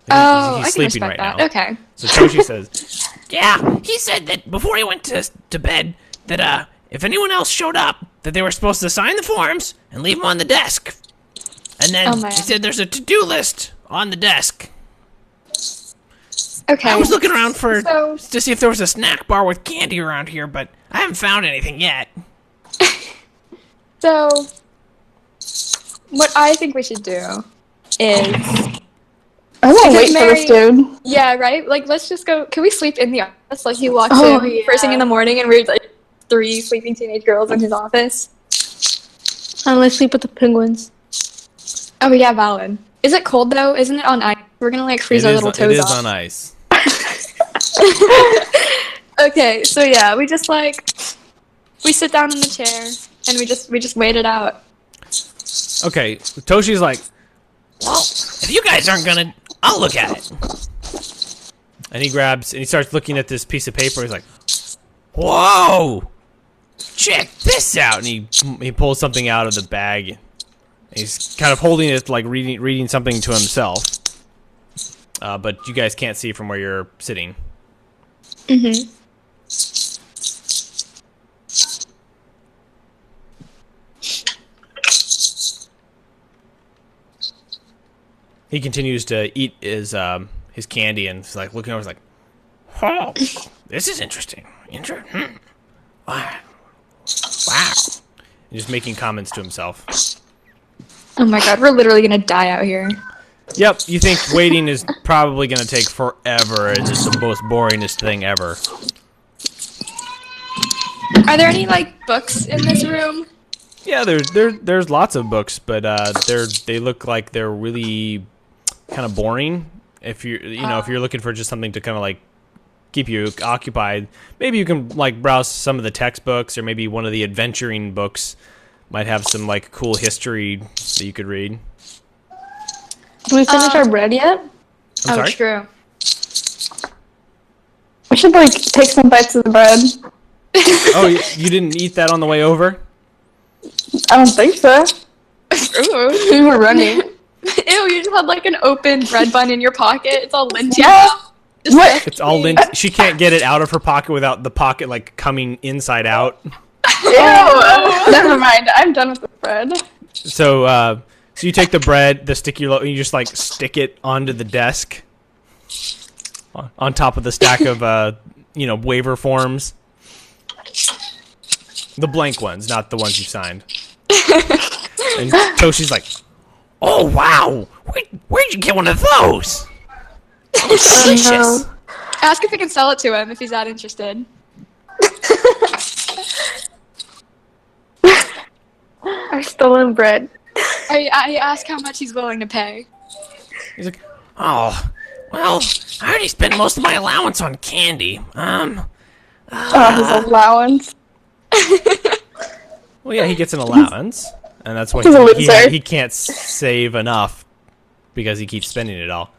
Oh, he's I can sleeping respect right that. now. Okay. So Toshi says, Yeah, he said that before he went to bed that if anyone else showed up, that they were supposed to sign the forms and leave them on the desk. And then Oh, man. he said there's a to-do list on the desk. Okay. I was looking around So- to see if there was a snack bar with candy around here, but I haven't found anything yet. So, what I think we should do is, I won't Because wait for this dude. yeah, right? Like, let's just go. Can we sleep in the office? Like, he walks Oh, in first thing in the morning, and we're like 3 sleeping teenage girls in his office. And let's sleep with the penguins. Oh yeah, valid. Is it cold though? Isn't it on ice? We're gonna like freeze our little it toes is off. on ice. Okay, so yeah, we just we sit down in the chair and we just wait it out. Okay, Toshi's like, Well, if you guys aren't gonna, I'll look at it. and he starts looking at this piece of paper. He's like, Whoa! Check this out. and he pulls something out of the bag. He's kind of holding it, like reading something to himself. But you guys can't see from where you're sitting. Mm-hmm. He continues to eat his candy and is like looking over. He's like, Oh, this is interesting. Wow. Wow. and just making comments to himself. Oh my god, we're literally gonna die out here. Yep, you think waiting is probably going to take forever. It's just the most boringest thing ever. Are there any like books in this room? Yeah, there's lots of books, but they look like they're really kind of boring. If you're looking for just something to kind of like keep you occupied, maybe you can like browse some of the textbooks, or maybe one of the adventuring books might have some like cool history that you could read. Did we finish our bread yet? I'm sorry? True. We should like take some bites of the bread. Oh, you didn't eat that on the way over? I don't think so. Ooh. We were running. Ew, you just had like an open bread bun in your pocket. It's all linty. Yeah. What? It's all lint. She can't get it out of her pocket without the pocket like coming inside out. Ew. Never mind. I'm done with the bread. So you take the bread, the sticky and you just like stick it onto the desk on top of the stack of waiver forms. The blank ones, not the ones you signed. And Toshi's like, Oh, wow. Where'd you get one of those? Delicious. Ask if we can sell it to him if he's that interested. Our stolen bread. I ask how much he's willing to pay. he's like, Oh, well, I already spent most of my allowance on candy. His allowance. well, yeah, he gets an allowance. and that's why He's a loser. he can't save enough because he keeps spending it all.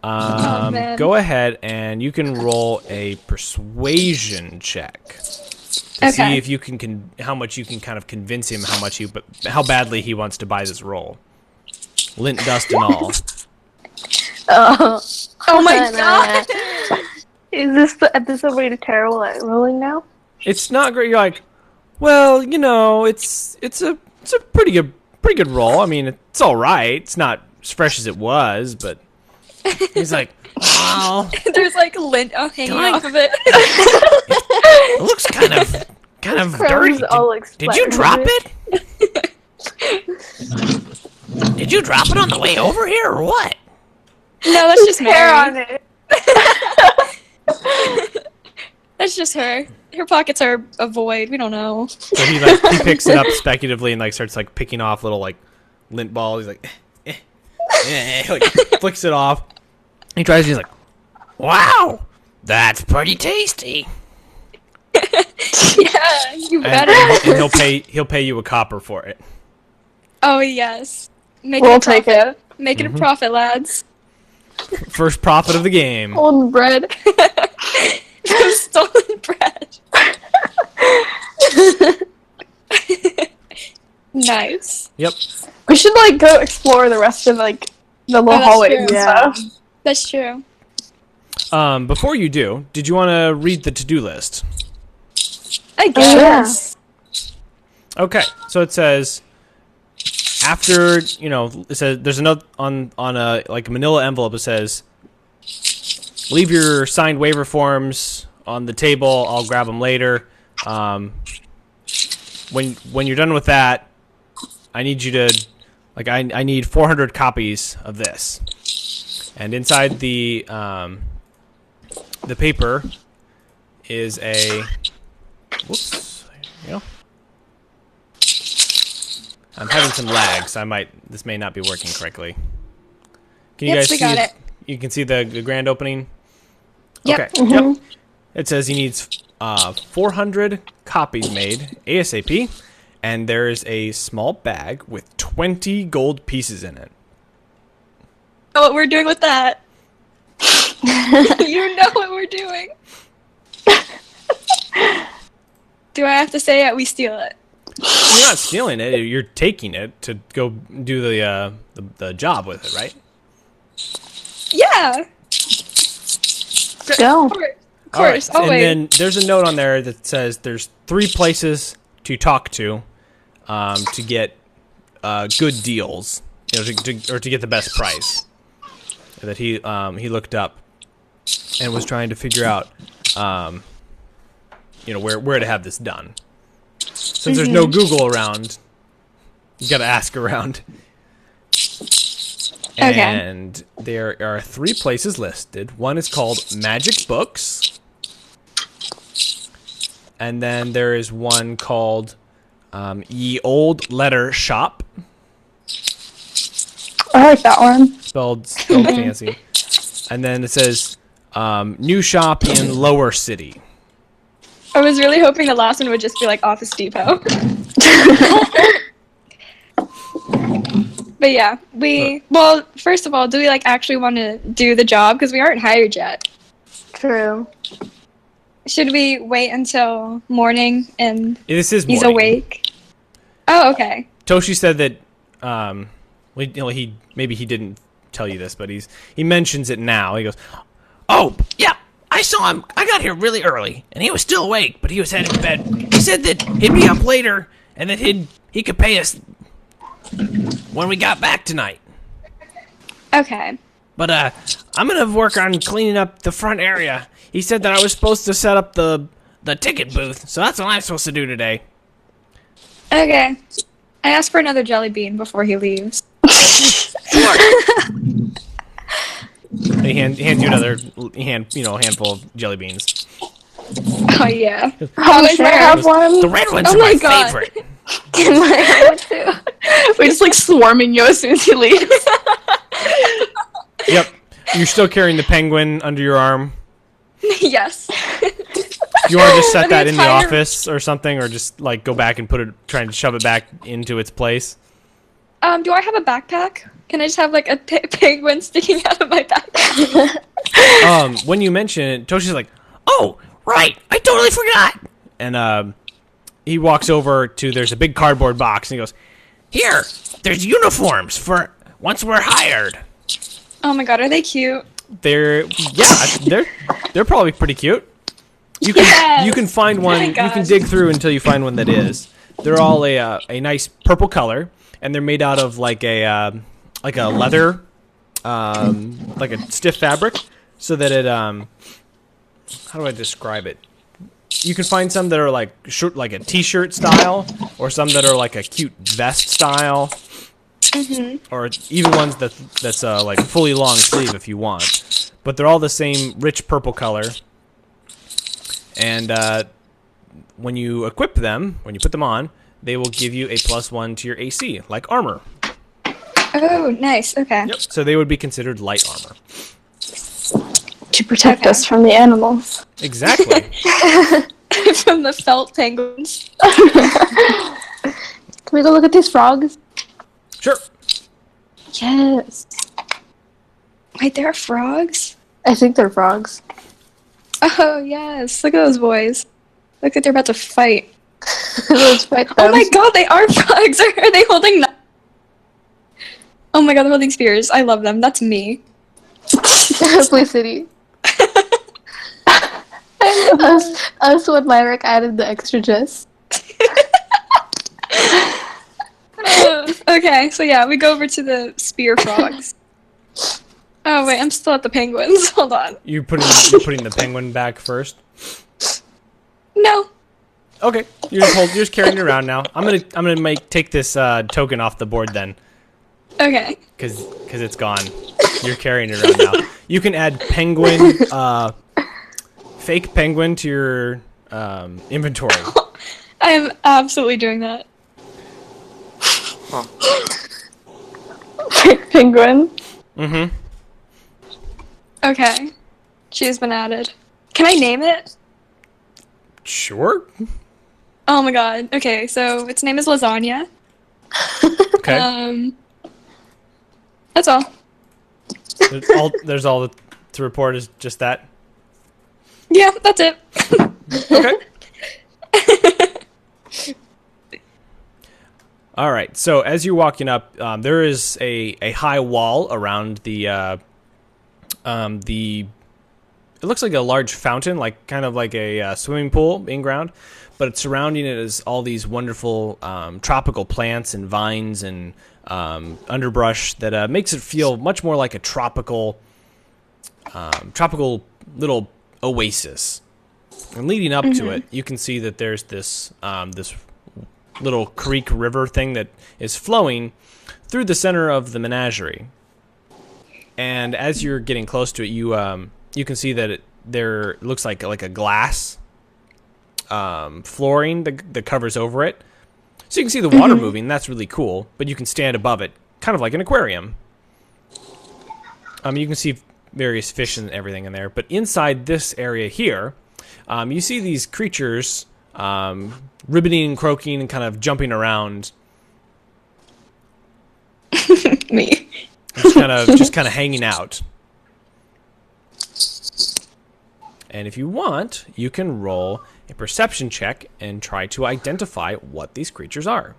man. Go ahead and you can roll a persuasion check to see Okay. if you can how much you can kind of convince him how badly he wants to buy this roll. Lint dust and all. Oh, Oh my god! Is this the episode where you're terrible at rolling now? It's not great. You're like, well, you know, it's a pretty good roll. I mean, it's all right. It's not as fresh as it was, but he's like, well, There's like lint hanging Can I- off of it. It looks kind of dirty. Crumbs all Did you splattered drop with it? Did you drop it on the way over here or what? No, that's just hair on Mary. it. That's just her. Her pockets are a void. We don't know. so he picks it up speculatively and like starts like picking off little like lint balls. He's like, like flicks it off. He tries. He's like, Wow, that's pretty tasty. Yeah, you and, better. and he'll pay you a copper for it. Oh yes. Make We'll it a take profit. it. Make it a profit, lads. First profit of the game. Golden bread. Stolen bread. Nice. Yep. We should like go explore the rest of like the little that's hallways true. and Yeah. stuff. That's true. Before you do, did you want to read the to-do list? I Oh, yeah. guess. Okay, so it says after it says there's a note on a like a manila envelope. It says leave your signed waiver forms on the table. I'll grab them later. When you're done with that, I need you to I need 400 copies of this, and inside the paper is a whoops. I'm having some lags. This may not be working correctly. Can you Yep, guys we see? got it. You can see the grand opening. Yep. Okay. Yep. It says he needs 400 copies made ASAP, and there is a small bag with 20 gold pieces in it. Know what we're doing with that? You know what we're doing. Do I have to say it? We steal it. You're not stealing it. You're taking it to go do the job with it, right? Yeah. Go. Of All right. course. Oh and wait. then there's a note on there that says there's 3 places to talk to get good deals, or to get the best price. That he looked up and was trying to figure out where to have this done. Since there's no Google around, you got to ask around. Okay. And there are 3 places listed. One is called Magic Books. And then there is one called Ye Old Letter Shop, I like that one. spelled fancy. And then it says New Shop in Lower City. I was really hoping the last one would just be like Office Depot. But yeah, well, first of all, do we like actually want to do the job? Because we aren't hired yet. True. Should we wait until morning and This is he's morning. awake? Oh, okay. Toshi said that he maybe he didn't tell you this, but he mentions it now. He goes, Oh, yeah, I saw him. I got here really early, and he was still awake, but he was heading to bed. He said that he'd be up later, and that he could pay us when we got back tonight. Okay. But I'm gonna work on cleaning up the front area. He said that I was supposed to set up the ticket booth, so that's what I'm supposed to do today. Okay. I asked for another jelly bean before he leaves. he hands you another handful of jelly beans. Oh yeah. Oh, is can I there? have one? The red ones Oh are my my God. favorite. Can I have one too? We're just like swarming you as soon as he leaves. Yep. You're still carrying the penguin under your arm. Yes. you want to just set The that in the entire- office or something, or just like go back and try and shove it back into its place? Do I have a backpack? Can I just have like a penguin sticking out of my backpack? When you mention it, Toshi's like, Oh, right. I totally forgot. and he walks over to, there's a big cardboard box, and he goes, Here, there's uniforms for once we're hired. Oh my god, are they cute? they're probably pretty cute. You can find one. You can gosh. dig through until you find one that is. They're all a nice purple color, and they're made out of like a leather, like a stiff fabric, so that it how do I describe it? You can find some that are like like a t-shirt style, or some that are like a cute vest style, or even ones that's like fully long sleeve if you want. But they're all the same rich purple color. And when you equip them, when you put them on, they will give you a +1 to your AC, like armor. Oh, nice. Okay. Yep. So they would be considered light armor. To protect Okay. us from the animals. Exactly. From the felt penguins. Can we go look at these frogs? Sure. Yes. Wait, there are frogs? I think they're frogs. Oh, yes. Look at those boys. Look like they're about to fight. Let's fight Oh them. my god, they are frogs! Are they holding... Oh my god, they're holding spears. I love them. That's me. Play City. us when Myrick added the extra gist. Okay, so yeah, we go over to the spear frogs. Oh wait, I'm still at the penguins. Hold on. You're putting the penguin back first. No. Okay. You're just carrying it around now. I'm gonna take this token off the board then, Okay. because it's gone. You're carrying it around now. You can add penguin, fake penguin to your inventory. I am absolutely doing that. Penguin. Mm-hmm. Okay. She's been added. Can I name it? Sure. Oh my god. Okay, so its name is Lasagna. Okay. That's all. There's all to report is just that. Yeah, that's it. Okay. All right. So as you're walking up, there is a high wall around the. It looks like a large fountain, like kind of like a swimming pool in ground, but surrounding it is all these wonderful tropical plants and vines and underbrush that makes it feel much more like a tropical little oasis. And leading up to it, you can see that there's this this little creek river thing that is flowing through the center of the menagerie. And as you're getting close to it, you can see that there looks like a glass flooring that covers over it. So you can see the water moving. That's really cool. But you can stand above it, kind of like an aquarium. You can see various fish and everything in there. But inside this area here, you see these creatures ribbiting and croaking and kind of jumping around. Me. Just kind of hanging out. And if you want, you can roll a perception check and try to identify what these creatures are.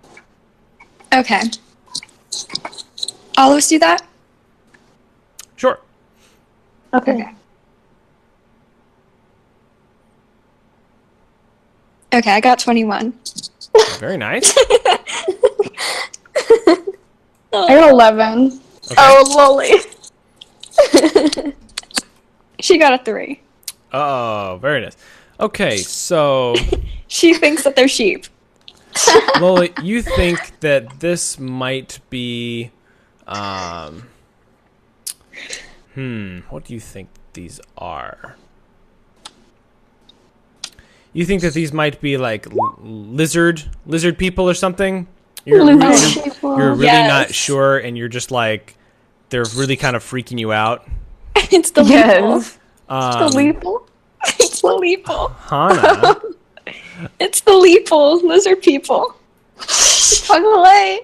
Okay. All of us do that? Sure. Okay. Okay, I got 21. Very nice. I got 11. Okay. Oh, lolly. She got a 3. Oh, very nice. Okay, so She thinks that they're sheep. Lola, you think that this might be what do you think these are? You think that these might be like lizard people or something? You're really Yes. not sure, and you're just like, they're really kind of freaking you out. It's the Yes. Weeple. The weeple. It's the Leeple. Hana. It's the Leeple lizard people. Fuck away.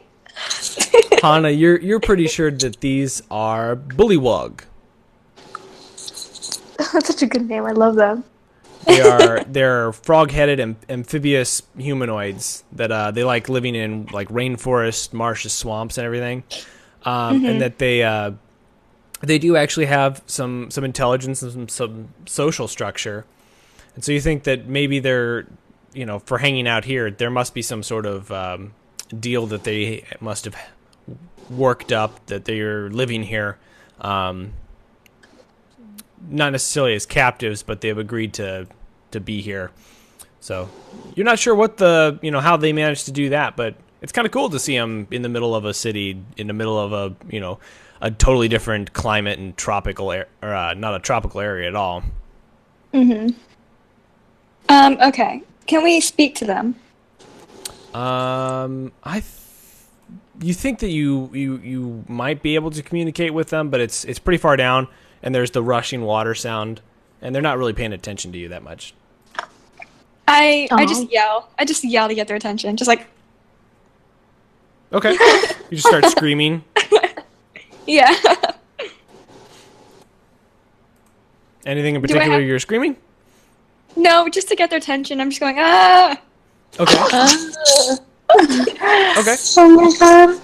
Hana, you're pretty sure that these are bullywug. That's such a good name. I love them. They're frog-headed amphibious humanoids that they like living in like rainforest, marshes, swamps, and everything. And that they do actually have some intelligence and some social structure. And so you think that maybe they're, for hanging out here, there must be some sort of deal that they must have worked up, that they're living here. Not necessarily as captives, but they've agreed to be here. So you're not sure what how they managed to do that, but it's kind of cool to see them in the middle of a city, in the middle of a totally different climate and tropical not a tropical area at all. Okay. Can we speak to them? You think that you might be able to communicate with them, but it's pretty far down, and there's the rushing water sound, and they're not really paying attention to you that much. I just yell. I just yell to get their attention. Just like, Okay. You just start screaming. yeah. Anything in particular you're screaming? No, just to get their attention. I'm just going, ah. Okay. Okay. Oh my god.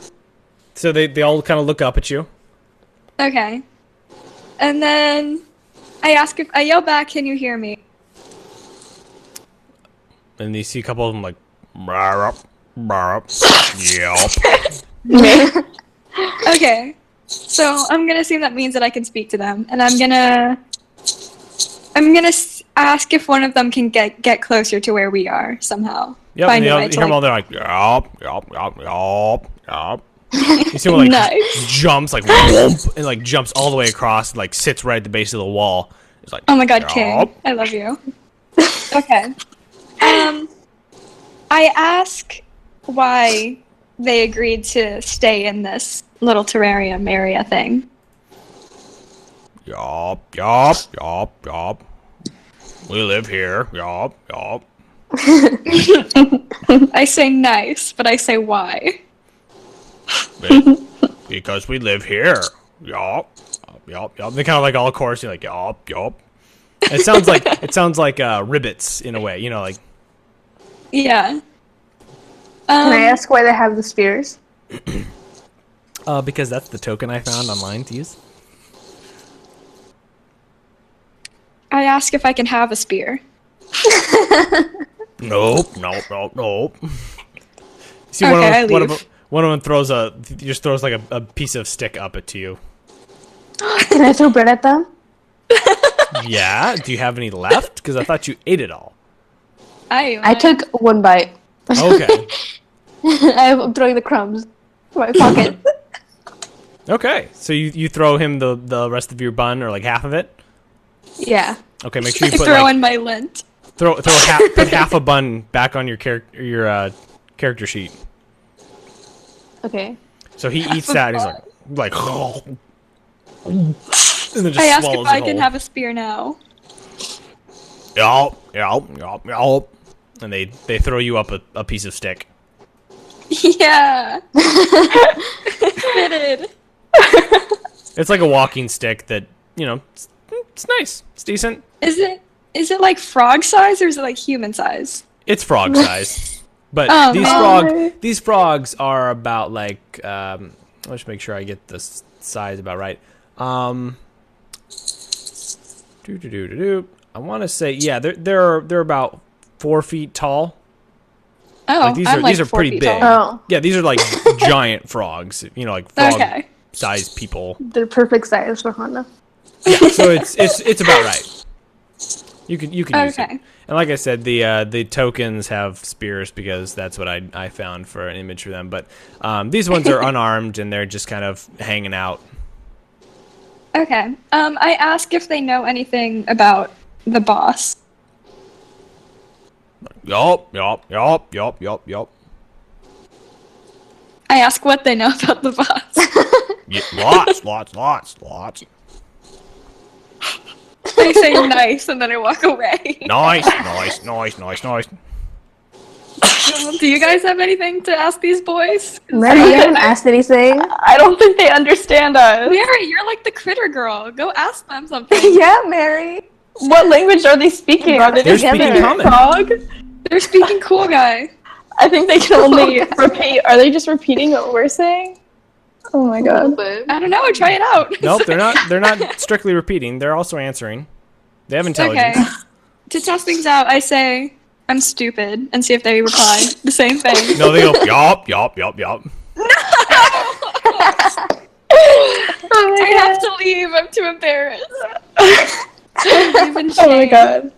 So they all kind of look up at you. Okay. And then I yell back, can you hear me? And you see a couple of them like, "Barp, barp, yelp." Okay. So I'm gonna assume that means that I can speak to them, and I'm gonna ask if one of them can get closer to where we are somehow. Yep, Find and a way you to, hear them all there like, yelp, yelp, yelp, yelp, yelp. You see one like Nice. jumps like whoomp, and like jumps all the way across and like sits right at the base of the wall. It's like, Oh my god, King. yelp. I love you. Okay. I ask why they agreed to stay in this little terrarium area thing. Yelp, yelp, yelp, yelp. We live here. Yelp, yelp. I say nice, but I say why. Because we live here. Yup. Yup. Yup. They kind of like all chorus. You're like, yup. Yup. It sounds like ribbits in a way. Like. Yeah. Can I ask why they have the spears? Because that's the token I found online to use. I ask if I can have a spear. Nope. Nope. Nope. Nope. See, Okay, one of them just throws like a piece of stick up at you. Can I throw bread at them? Yeah. Do you have any left? Because I thought you ate it all. I took one bite. Okay. I'm throwing the crumbs in my pocket. Okay. So you throw him the rest of your bun, or like half of it. Yeah. Okay. Make sure you I put throw in my lint. put half a bun back on your character sheet. Okay. So he eats that. And he's like, and then just I ask swallows if I it can whole. have a spear now. Yelp, yelp, yelp, yelp. And they throw you up a piece of stick. Yeah. Fitted. It's like a walking stick that it's nice. It's decent. Is it like frog size or is it like human size? It's frog size. But Oh, these frogs are about like let's make sure I get the size about right. I want to say they're about 4 feet tall. Oh, Like these I'm are these are 4 pretty feet big. tall. Oh. Yeah, these are like giant frogs. Like frog Okay. sized people. They're perfect size for Honda. Yeah, so it's about right. You can use it. Okay. And like I said, the tokens have spears because that's what I found for an image for them. But these ones are unarmed and they're just kind of hanging out. Okay. I ask if they know anything about the boss. Yup. I ask what they know about the boss. Yeah, lots. I say nice and then I walk away. Nice, nice, nice, nice, nice. Do you guys have anything to ask these boys? Mary, you haven't asked anything. I don't think they understand us. Mary, you're like the critter girl. Go ask them something. Yeah, Mary. What language are they speaking? Are they They're just speaking speaking common. frog? They're speaking cool guy. I think they can only repeat. Are they just repeating what we're saying? Oh my god. I don't know. Try it out. Nope, they're not. They're not strictly repeating. They're also answering. They have intelligence. Okay. To test things out, I say I'm stupid and see if they reply the same thing. No, they go yup, yup, yup, yup. I have to leave. I'm too embarrassed. Leave in Oh my shame. god.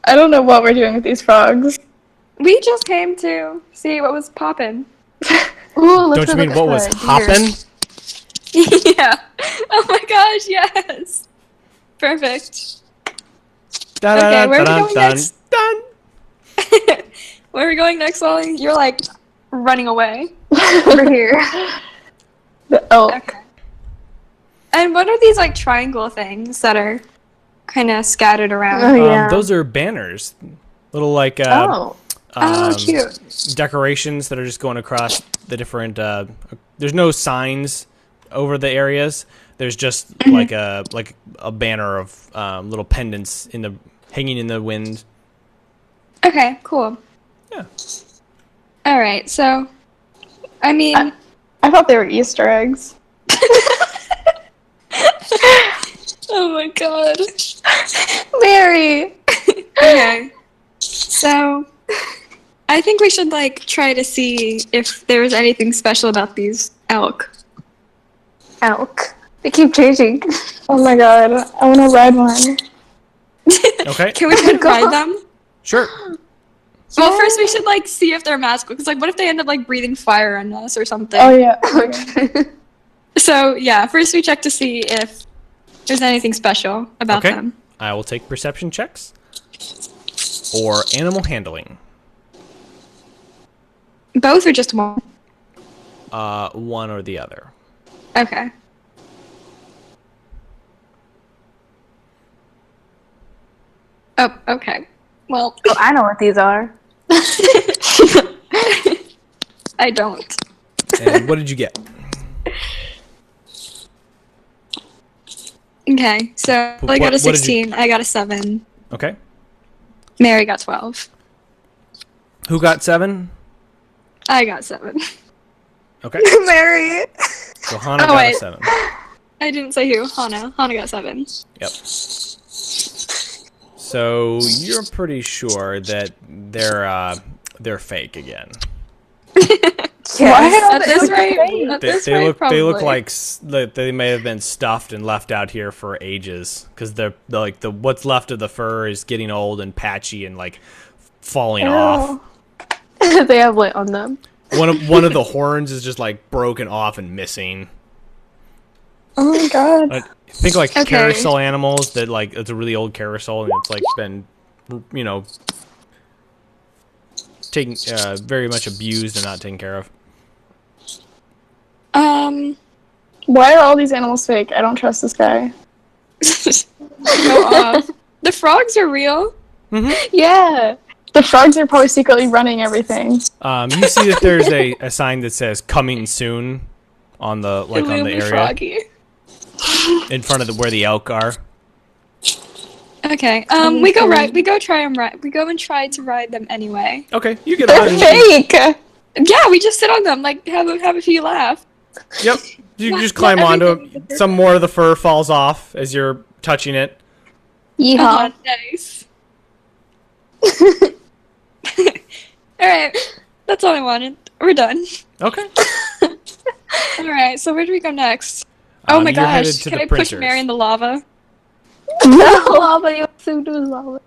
I don't know what we're doing with these frogs. We just came to see what was poppin'. Ooh, Don't you mean what was hopping? Yeah. Oh my gosh, yes. Perfect. Dun, Okay, where are we dun, going dun, next? dun. Where are we going next, Ollie? You're like running away. Over here. Oh, Okay. And what are these like triangle things that are kind of scattered around? Oh, yeah. Those are banners, little like Oh, cute. decorations that are just going across the different. There's no signs over the areas. There's just like a banner of little pendants hanging in the wind. Okay, cool. Yeah. All right, so, I mean, I thought they were Easter eggs. oh my god. Mary. Okay, so, I think we should like try to see if there was anything special about these elk. Elk. They keep changing. Oh my god, I want to ride one. Okay. Can we try to ride them? Sure. Well, first we should like see if they're magical, because like, what if they end up like breathing fire on us or something? Oh yeah. So yeah, first we check to see if there's anything special about Okay. them. I will take perception checks or animal handling. Both or just one? One or the other. Okay. Oh, okay. Well, Oh, I know what these are. I don't. And what did you get? Okay, so I What- got a what did you- 16. I got a 7. Okay. Mary got 12. Who got 7? I got 7. Okay. Mary. So Hana Oh, got wait. a 7. I didn't say who. Hana. Hana got 7. Yep. So you're pretty sure that they're fake again. Yes. At this rate, at this rate, They look probably. like they may have been stuffed and left out here for ages because they're like the what's left of the fur is getting old and patchy and like falling off. They have light on them. One of the horns is just like broken off and missing. Oh my god. I think like Okay. carousel animals that like it's a really old carousel and it's like been taken very much abused and not taken care of. Why are all these animals fake? I don't trust this guy. Go off. The frogs are real. Yeah. The frogs are probably secretly running everything. You see that there's a sign that says "coming soon" on the on the area Froggy. in front of where the elk are. Okay. We go ride. We go try and ride. We go and try to ride them anyway. Okay, you get They're on. fake! Yeah, we just sit on them, like have a few laugh. Yep, you Not- just climb not onto everything. it. Some more of the fur falls off as you're touching it. Yeehaw. Oh, nice. All right, that's all I wanted. We're done. Okay. All right, so where do we go next? Oh my You're headed gosh! to Can the I push printers. Mary in the lava? No, lava. You assumed it was lava.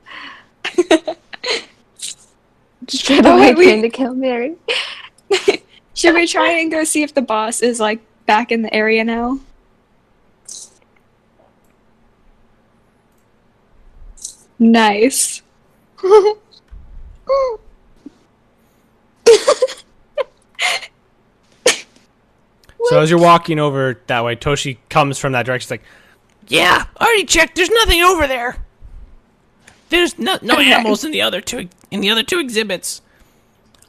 Straight Oh, away wait, trying to kill Mary. Should we try and go see if the boss is like back in the area now? Nice. So as you're walking over that way, Toshi comes from that direction. She's like, Yeah, I already checked. There's nothing over there. There's no Okay. animals in the other two exhibits.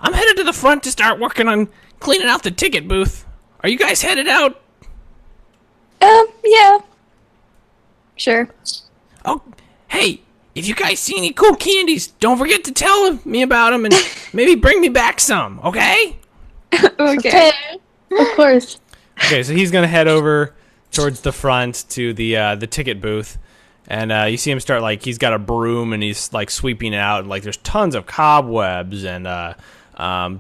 I'm headed to the front to start working on cleaning out the ticket booth. Are you guys headed out? Yeah. Sure. Oh, hey, if you guys see any cool candies, don't forget to tell me about them and maybe bring me back some, okay? Okay. Of course. Okay, so he's gonna head over towards the front to the ticket booth, and you see him start like he's got a broom and he's like sweeping it out, and like there's tons of cobwebs and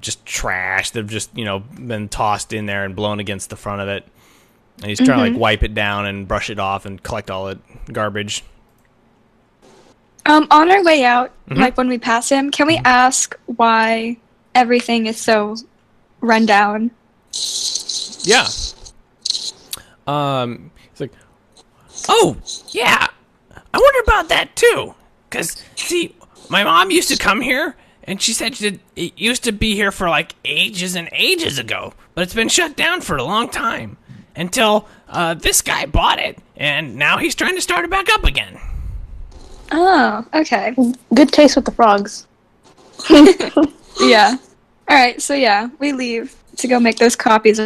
just trash that have just been tossed in there and blown against the front of it, and he's trying to like wipe it down and brush it off and collect all the garbage. On our way out, like when we pass him, can we ask why everything is so run down? Yeah. He's like, Oh, yeah. I wonder about that, too. Because, see, my mom used to come here, and she said it used to be here for, like, ages and ages ago. But it's been shut down for a long time. Until this guy bought it, and now he's trying to start it back up again. Oh, okay. Good taste with the frogs. Yeah. All right, so yeah, we leave to go make those copies.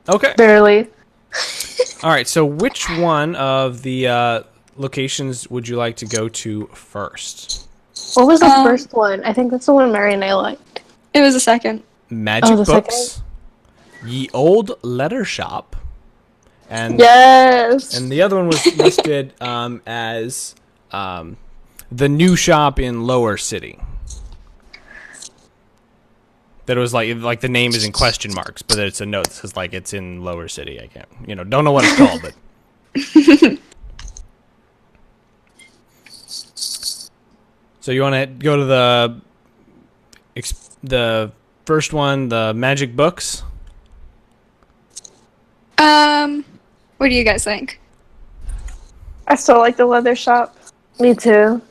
okay. Barely. All right, so which one of the locations would you like to go to first? What was the first one? I think that's the one Mary and I liked. It was a second. Magic the Books, Ye Old Letter Shop, and Yes. and the other one was listed as the new shop in Lower City. That it was like the name is in question marks, but it's a note that says like it's in Lower City. I can't, don't know what it's called, but. So you want to go to the first one, the Magic Books? What do you guys think? I still like the leather shop. Me too.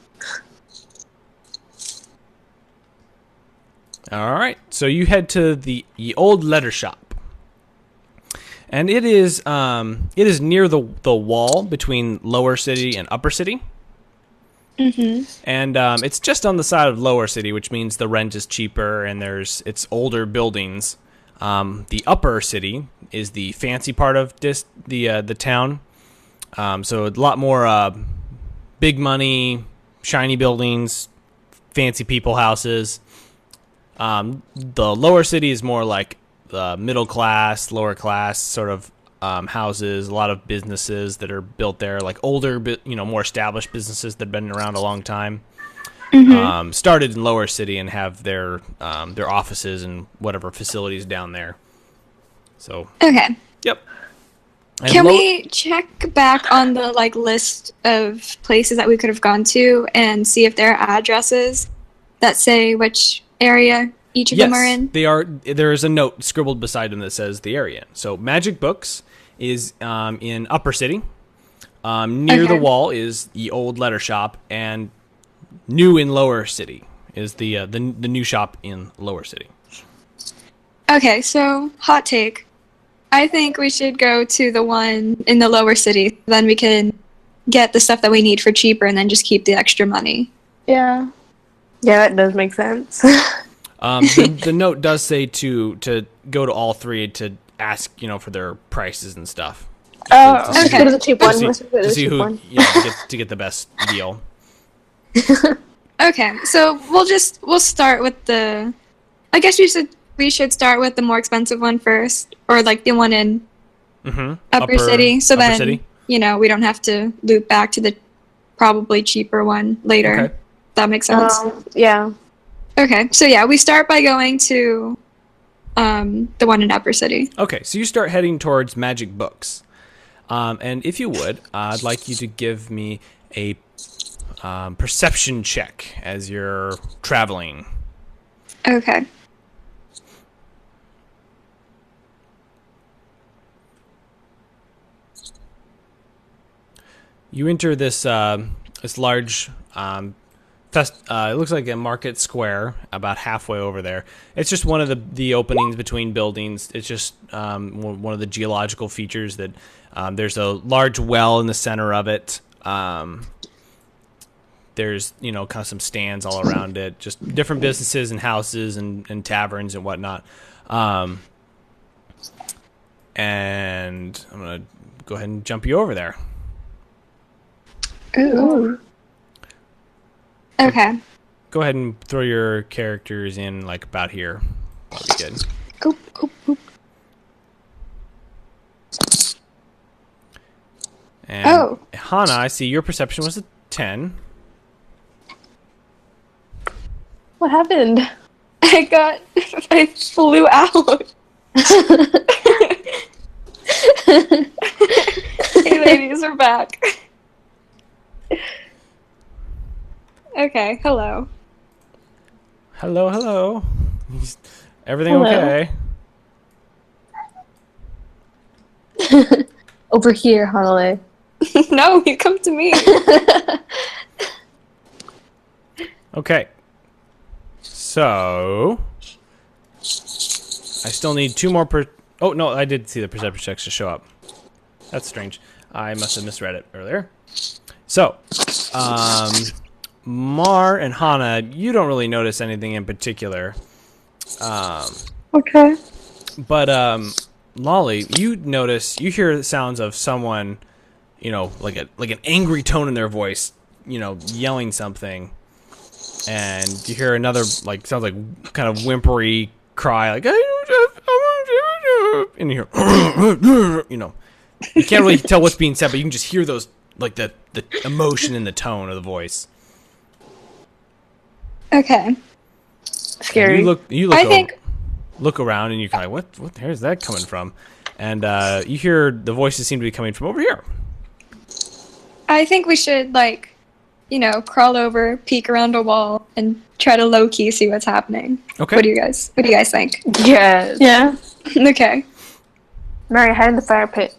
All right, so you head to the Old Letter Shop, and it is near the wall between Lower City and Upper City. And it's just on the side of Lower City, which means the rent is cheaper and it's older buildings. The Upper City is the fancy part of the town, so a lot more big money, shiny buildings, fancy people houses. The Lower City is more like the middle class, lower class sort of houses. A lot of businesses that are built there, like older, more established businesses that have been around a long time. Started in Lower City and have their offices and whatever facilities down there. So, Okay. yep. And Can we check back on the list of places that we could have gone to and see if there are addresses that say which area each of them are in? They are. There is a note scribbled beside them that says the area. So Magic Books is in Upper City. Near the Okay. wall is the Old Letter Shop, and new in Lower City is the new shop in Lower City. Okay, so hot take. I think we should go to the one in the Lower City. Then we can get the stuff that we need for cheaper and then just keep the extra money. Yeah. Yeah, that does make sense. The note does say to go to all three to ask for their prices and stuff. Oh, To see- okay. Go to the cheap to one. see, Let's go to to the see cheap who one. to get the best deal. Okay, so we'll start with the. I guess we should start with the more expensive one first, or like the one in Mm-hmm. Upper City. So Upper then City? we don't have to loop back to the probably cheaper one later. Okay. That makes sense. Yeah. Okay, so yeah, we start by going to the one in Upper City. Okay, so you start heading towards Magic Books. And if you would, I'd like you to give me a perception check as you're traveling. Okay. You enter this large it looks like a market square about halfway over there. It's just one of the openings between buildings. It's just one of the geological features that there's a large well in the center of it. There's, kind of some stands all around it, just different businesses and houses and taverns and whatnot. And I'm going to go ahead and jump you over there. Ooh. Okay. Go ahead and throw your characters in, like, about here. That'll be good. Oop, oop, oop. And Hana, I see your perception was a 10. What happened? I flew out. Hey ladies, we're back. Okay, hello. Hello. Everything Hello. okay? Over here, Hanale. No, you come to me. Okay. So I still need 2 more oh no, I did see the perception checks to show up. That's strange. I must have misread it earlier. So, Mar and Hana, you don't really notice anything in particular. Okay. But Lolly, you hear the sounds of someone, like an angry tone in their voice, yelling something. And you hear another, sounds like kind of whimpery cry, like, and you hear, you can't really tell what's being said, but you can just hear those, like, the emotion in the tone of the voice. Okay. Scary. And you look, I think look around, and you're kind of like, what, where's that coming from? And you hear the voices seem to be coming from over here. I think we should crawl over, peek around a wall, and try to low key see what's happening. Okay. What do you guys think? Yes. Yeah. Okay. Mary, hide in the fire pit.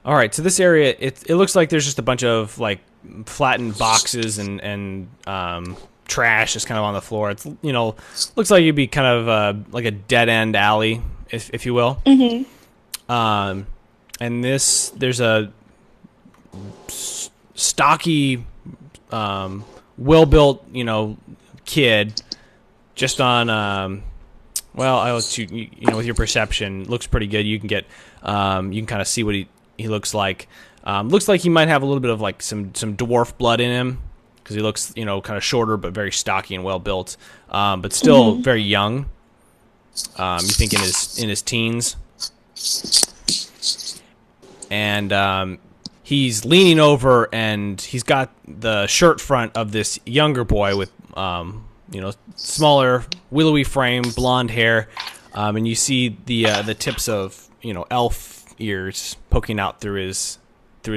All right, so this area, it looks like there's just a bunch of, like, flattened boxes and trash is kind of on the floor. It's, looks like it'd be kind of like a dead-end alley, if you will. Mm-hmm. And there's a stocky, well-built, kid just on, well, I'll let you, with your perception, looks pretty good. You can get, you can kind of see what he looks like. Looks like he might have a little bit of, like, some dwarf blood in him, because he looks, kind of shorter but very stocky and well-built, but still very young. You think in his teens. And he's leaning over, and he's got the shirt front of this younger boy with, smaller, willowy frame, blonde hair, and you see the tips of, elf ears poking out through his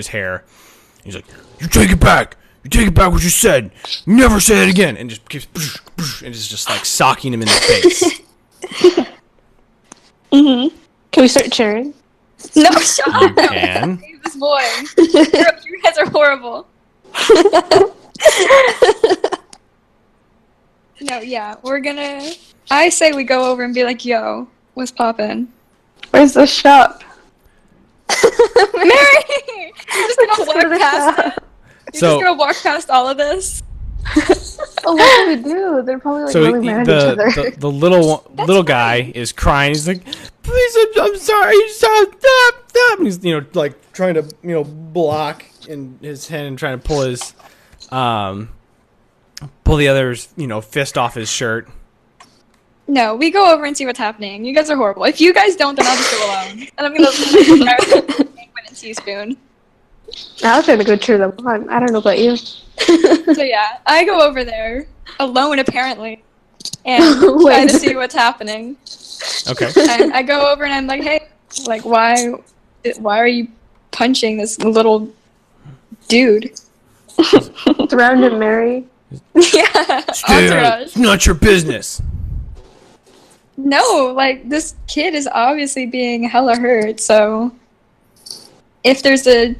hair. He's like, "You take it back! You take it back what you said! Never say it again!" And just keeps and is just like socking him in the face. Mm-hmm. Can we start cheering? No, shut up. You can. Save this boy. You guys are horrible. No, yeah, I say we go over and be like, yo, what's poppin'? Where's the shop? Mary! You're just gonna walk past it? You're So- just gonna walk past all of this? Oh, what do we do? They're probably like So really mad at each other. the little guy is crying. He's like, "Please, I'm sorry, stop." And he's like trying to block in his hand and trying to pull his pull the other's fist off his shirt. No, we go over and see what's happening. You guys are horrible. If you guys don't, then I'll just go alone. And I'm gonna penguin and teaspoon. I was trying to go cheer them on. I don't know about you. So yeah, I go over there alone apparently, and try to see what's happening. Okay. And I go over and I'm like, hey, like why are you punching this little dude? Surround him, Mary. Yeah, entourage. It's not your business. No, like this kid is obviously being hella hurt. So if there's a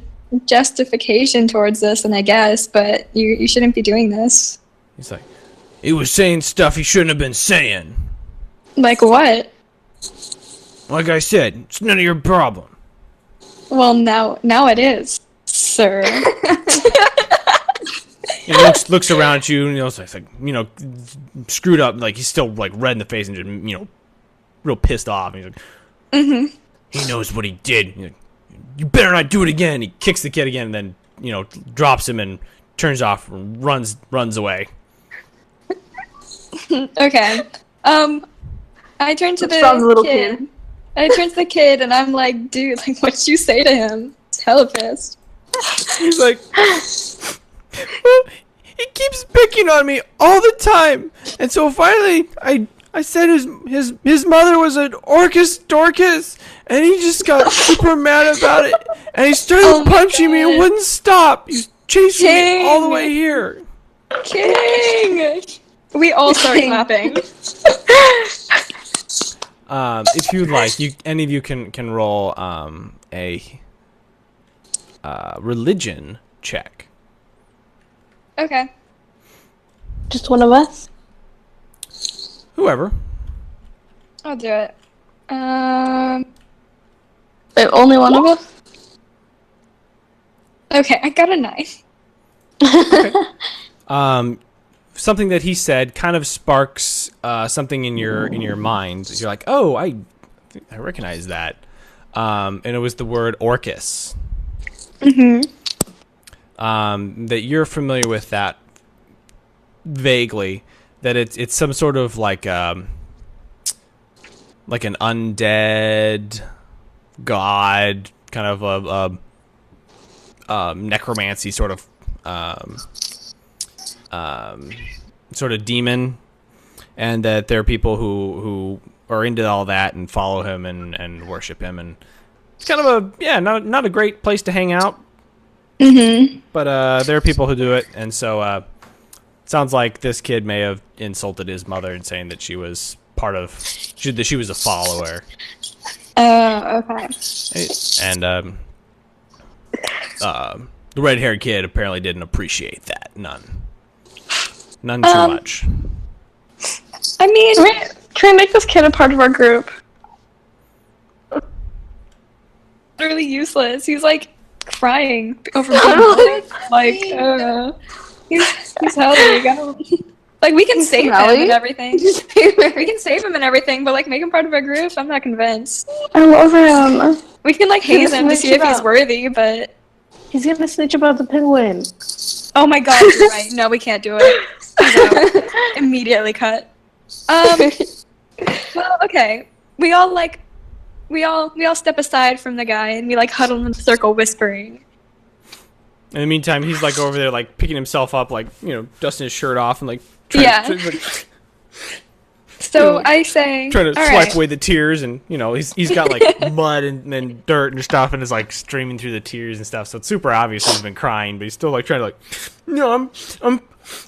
justification towards this, and I guess, but you shouldn't be doing this. He's like, He was saying stuff he shouldn't have been saying. Like what? Like I said, it's none of your problem. Well, now it is, sir. he looks around at you, and it's like, screwed up. Like he's still like red in the face and just, real pissed off. And he's like, He knows what he did. He's like, you better not do it again. He kicks the kid again, and then drops him and turns off and runs away. Okay. I turn to the Strong little kid. I turn to the kid, and I'm like, dude, like, what'd you say to him? He's hella pissed. He's like, he keeps picking on me all the time, and so finally I said his mother was an Orcus Dorcas, and he just got super mad about it, and he started punching me and wouldn't stop. He's chasing me all the way here. King! We all start clapping. If you'd like, any of you can roll a religion check. Okay. Just one of us? Whoever. I'll do it. Wait, only one of us? Okay, I got a 9. Something that he said kind of sparks something in your mind. You're like, oh, I recognize that, and it was the word Orcus. That you're familiar with that vaguely. That it's some sort of like an undead god, kind of a necromancy sort of demon, and that there are people who are into all that and follow him and worship him, and it's kind of not a great place to hang out. But there are people who do it, and so sounds like this kid may have insulted his mother in saying that she was that she was a follower. Okay. And the red-haired kid apparently didn't appreciate that. None too much. I mean, Can we make this kid a part of our group? utterly useless. He's like crying over being like, he's hella. Like, we can save him and everything. We can save him and everything, but like make him part of our group. I'm not convinced. I love him. We can like haze him to see if he's worthy, but He's gonna snitch about the penguin. oh my god, you're right. No, we can't do it. He's out. Immediately cut. Well, okay. We all step aside from the guy and we like huddle in a circle whispering. In the meantime, he's like over there, like picking himself up, like dusting his shirt off and like So I say, trying to all swipe right. away the tears, and he's got like mud and dirt and stuff, and is like streaming through the tears and stuff. So it's super obvious he's been crying, but he's still like trying to no,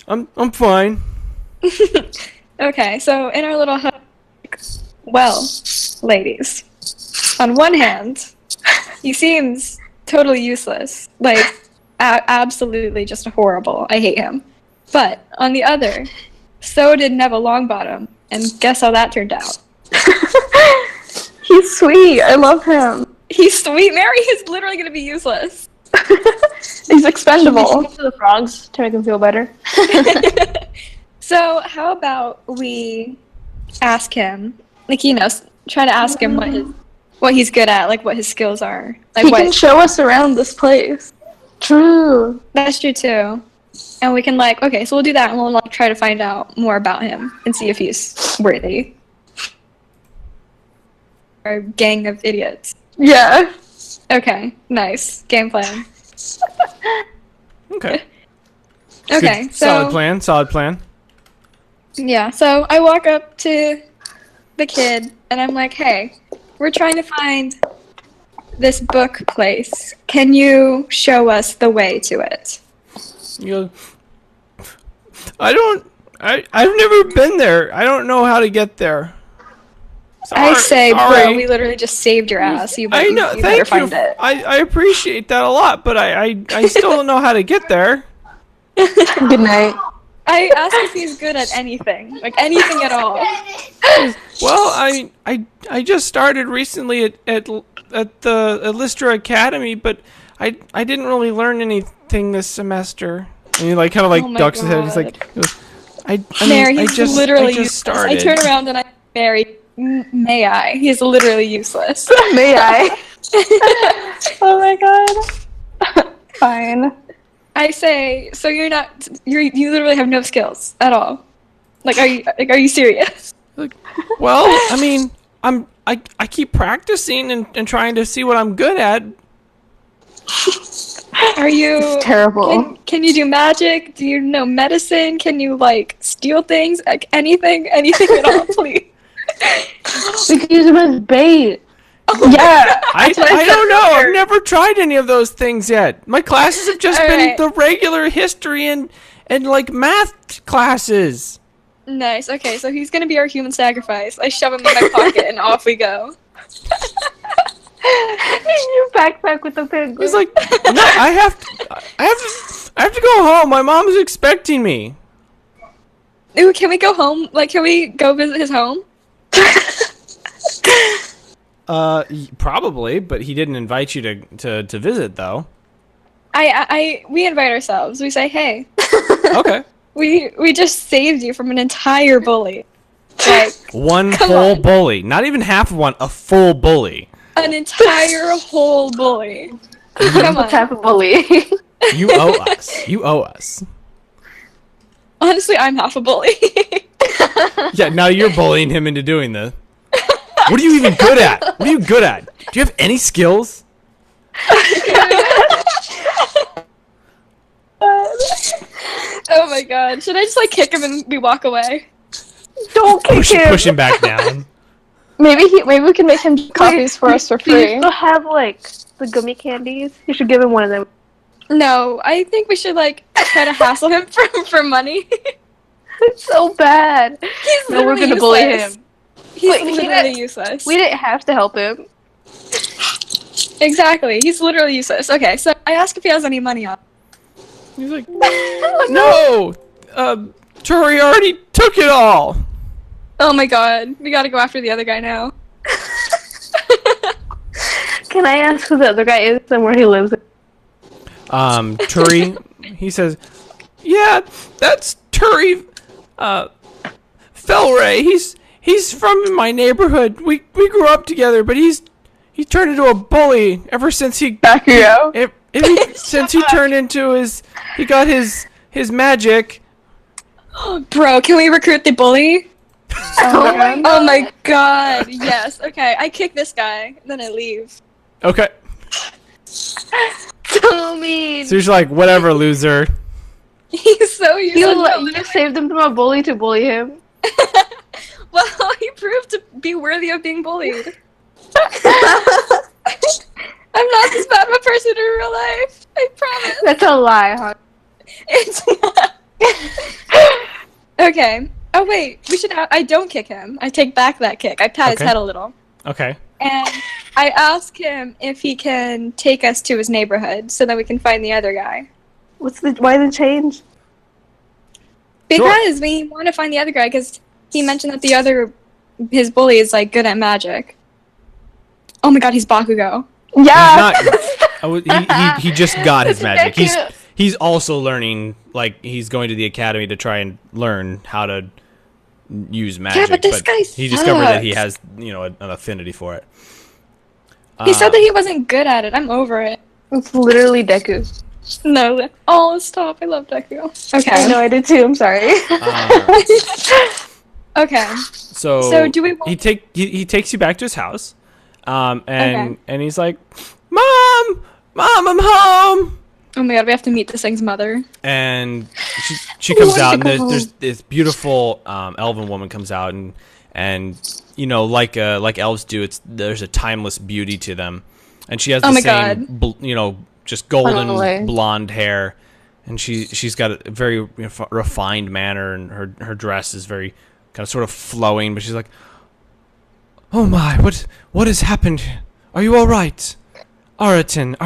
I'm fine. Okay, so in our little hut, well, ladies, on one hand, he seems totally useless, like absolutely just horrible. I hate him. But on the other, so did Neville Longbottom, and guess how that turned out? He's sweet. I love him. He's sweet. Mary is literally going to be useless. He's expendable. To the frogs to make him feel better. So how about we ask him, like, try to ask him what he's good at, like what his skills are. Like He can show us around this place. True. That's true too. And we can okay, so we'll do that, and we'll like try to find out more about him and see if he's worthy. Our gang of idiots. Yeah. Okay, nice game plan. Okay. Okay, Good. so Solid plan. yeah, so I walk up to the kid and I'm like, "Hey, we're trying to find this book place. Can you show us the way to it?" You go, I've never been there. I don't know how to get there. I say, sorry. bro, we literally just saved your ass. You I better, know. you better Thank you. find it. I appreciate that a lot, but I still don't know how to get there. Good night. I asked if he's good at anything, like anything at all. Well, I just started recently at the Lystra Academy, but I didn't really learn anything this semester. And he like kind of like Oh my ducks his head. He's like, God. I Mary, mean, he's I just literally I just useless. started. I turn around and I Mary, may I? He's literally useless. May I? Oh my god. Fine. I say, so you literally have no skills at all. Like, are you serious? Well, I mean, I keep practicing and trying to see what I'm good at. Are you Terrible. Can you do magic? Do you know medicine? Can you like steal things? Like anything at all, please. We could use him as bait. Yeah. I don't know. I've never tried any of those things yet. My classes have just been Alright. the regular history and like math classes. Nice. Okay, so he's gonna be our human sacrifice. I shove him in my pocket and off we go. Your backpack with the penguin. He's like, no, I have to go home. My mom's expecting me. Ooh, can we go home? Like, can we go visit his home? Probably, but he didn't invite you to visit though. We invite ourselves. We say, hey, Okay. we just saved you from an entire bully. Like, One Come full on. bully, not even half of one, a full bully. an entire whole bully. Come What on. type of bully? You owe us. You owe us. Honestly, I'm half a bully. Yeah, now you're bullying him into doing this. What are you even good at? What are you good at? Do you have any skills? Oh my god. Should I just like kick him and we walk away? Don't kick him. Push him back down. Maybe we can make him do copies for us for Do you free. still have like the gummy candies? You should give him one of them. No, I think we should like try to hassle him for money. It's so bad. He's No, we're literally gonna bully useless. him. He's Wait, he literally didn't- useless. We didn't have to help him. Exactly. He's literally useless. Okay, so I asked if he has any money on. He's like, no, Turi already took it all. Oh my god. We gotta go after the other guy now. Can I ask who the other guy is and where he lives? Turi, he says, yeah, that's Turi, Felray. He's from my neighborhood. We grew up together, but he turned into a bully ever since he Bakugo. since he turned into he got his magic. Bro, can we recruit the bully? Oh my god. Oh my god. Yes. Okay, I kick this guy, then I leave. Okay, So mean. so you're just like, whatever, loser. He's so useless. You saved him from a bully to bully him. Well, he proved to be worthy of being bullied. I'm not this bad of a person in real life. I promise. That's a lie, huh? It's not. Okay. Oh wait, we should. I don't kick him. I take back that kick. I pat his Okay. head a little, Okay. and I ask him if he can take us to his neighborhood so that we can find the other guy. Why the change? Because we want to find the other guy because he mentioned that his bully is like good at magic. Oh my god, he's Bakugo. Yeah. He just got his magic. Deku. He's also learning, like, he's going to the academy to try and learn how to use magic. but this guy he discovered that he sucks. has, an affinity for it. He said that he wasn't good at it. I'm over it. It's literally Deku. No. Oh, stop. I love Deku. I Okay. know I did too. I'm sorry. Okay. So, So do we want- he takes you back to his house, and Okay. and he's like, Mom, I'm home. Oh my god, we have to meet this thing's mother. And she comes out, and go home. there's this beautiful elven woman comes out, and like elves do, there's a timeless beauty to them, and she has the Oh my same just golden Totally. blonde hair, and she's got a very refined manner, and her dress is very kind of sort of flowing, but she's like, Oh my, what has happened? Are you all right? Aratin,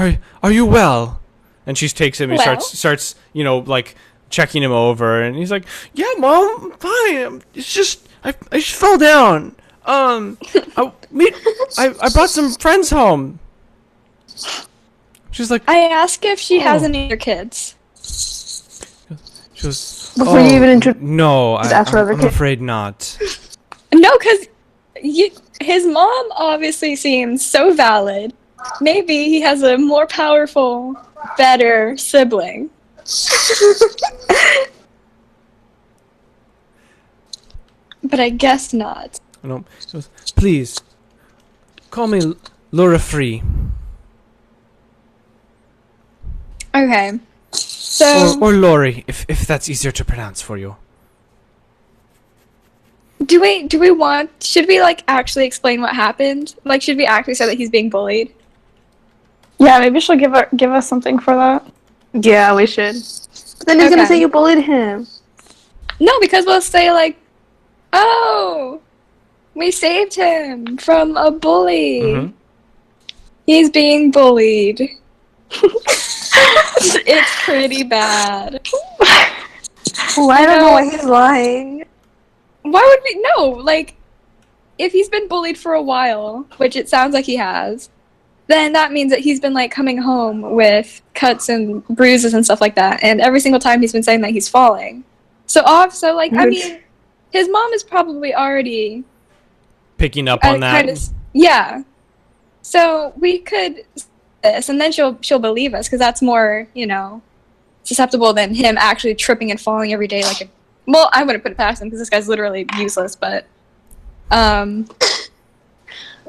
are you well? And she takes him and Well? starts, you know, like checking him over, and he's like, "Yeah, Mom, I'm fine. It's just I just fell down. I brought some friends home." She's like, I ask if she has Oh. any other kids. she goes, Before you even no, just ask for other I'm kids. afraid not. No, because his mom obviously seems so valid. Maybe he has a more powerful, better sibling. But I guess not. No, she goes, please, call me Laura Free, Okay. So, or Lori, if that's easier to pronounce for you. do we want, should we like actually explain what happened? Like, should we actually say that he's being bullied? Yeah, maybe she'll give us something for that. Yeah, we should. But then he's gonna Okay. say you bullied him. No, because we'll say like, oh, we saved him from a bully. Mhm. He's being bullied. It's pretty bad. Oh, I don't know know- why he's lying. Why would we? No, like, if he's been bullied for a while, which it sounds like he has, then that means that he's been like coming home with cuts and bruises and stuff like that. And every single time he's been saying that he's falling. So like, I mean, his mom is probably already Picking up on that. kind of, yeah. So we could say this, and then she'll believe us because that's more, you know, susceptible than him actually tripping and falling every day. Like, well, I wouldn't put it past him because this guy's literally useless. But,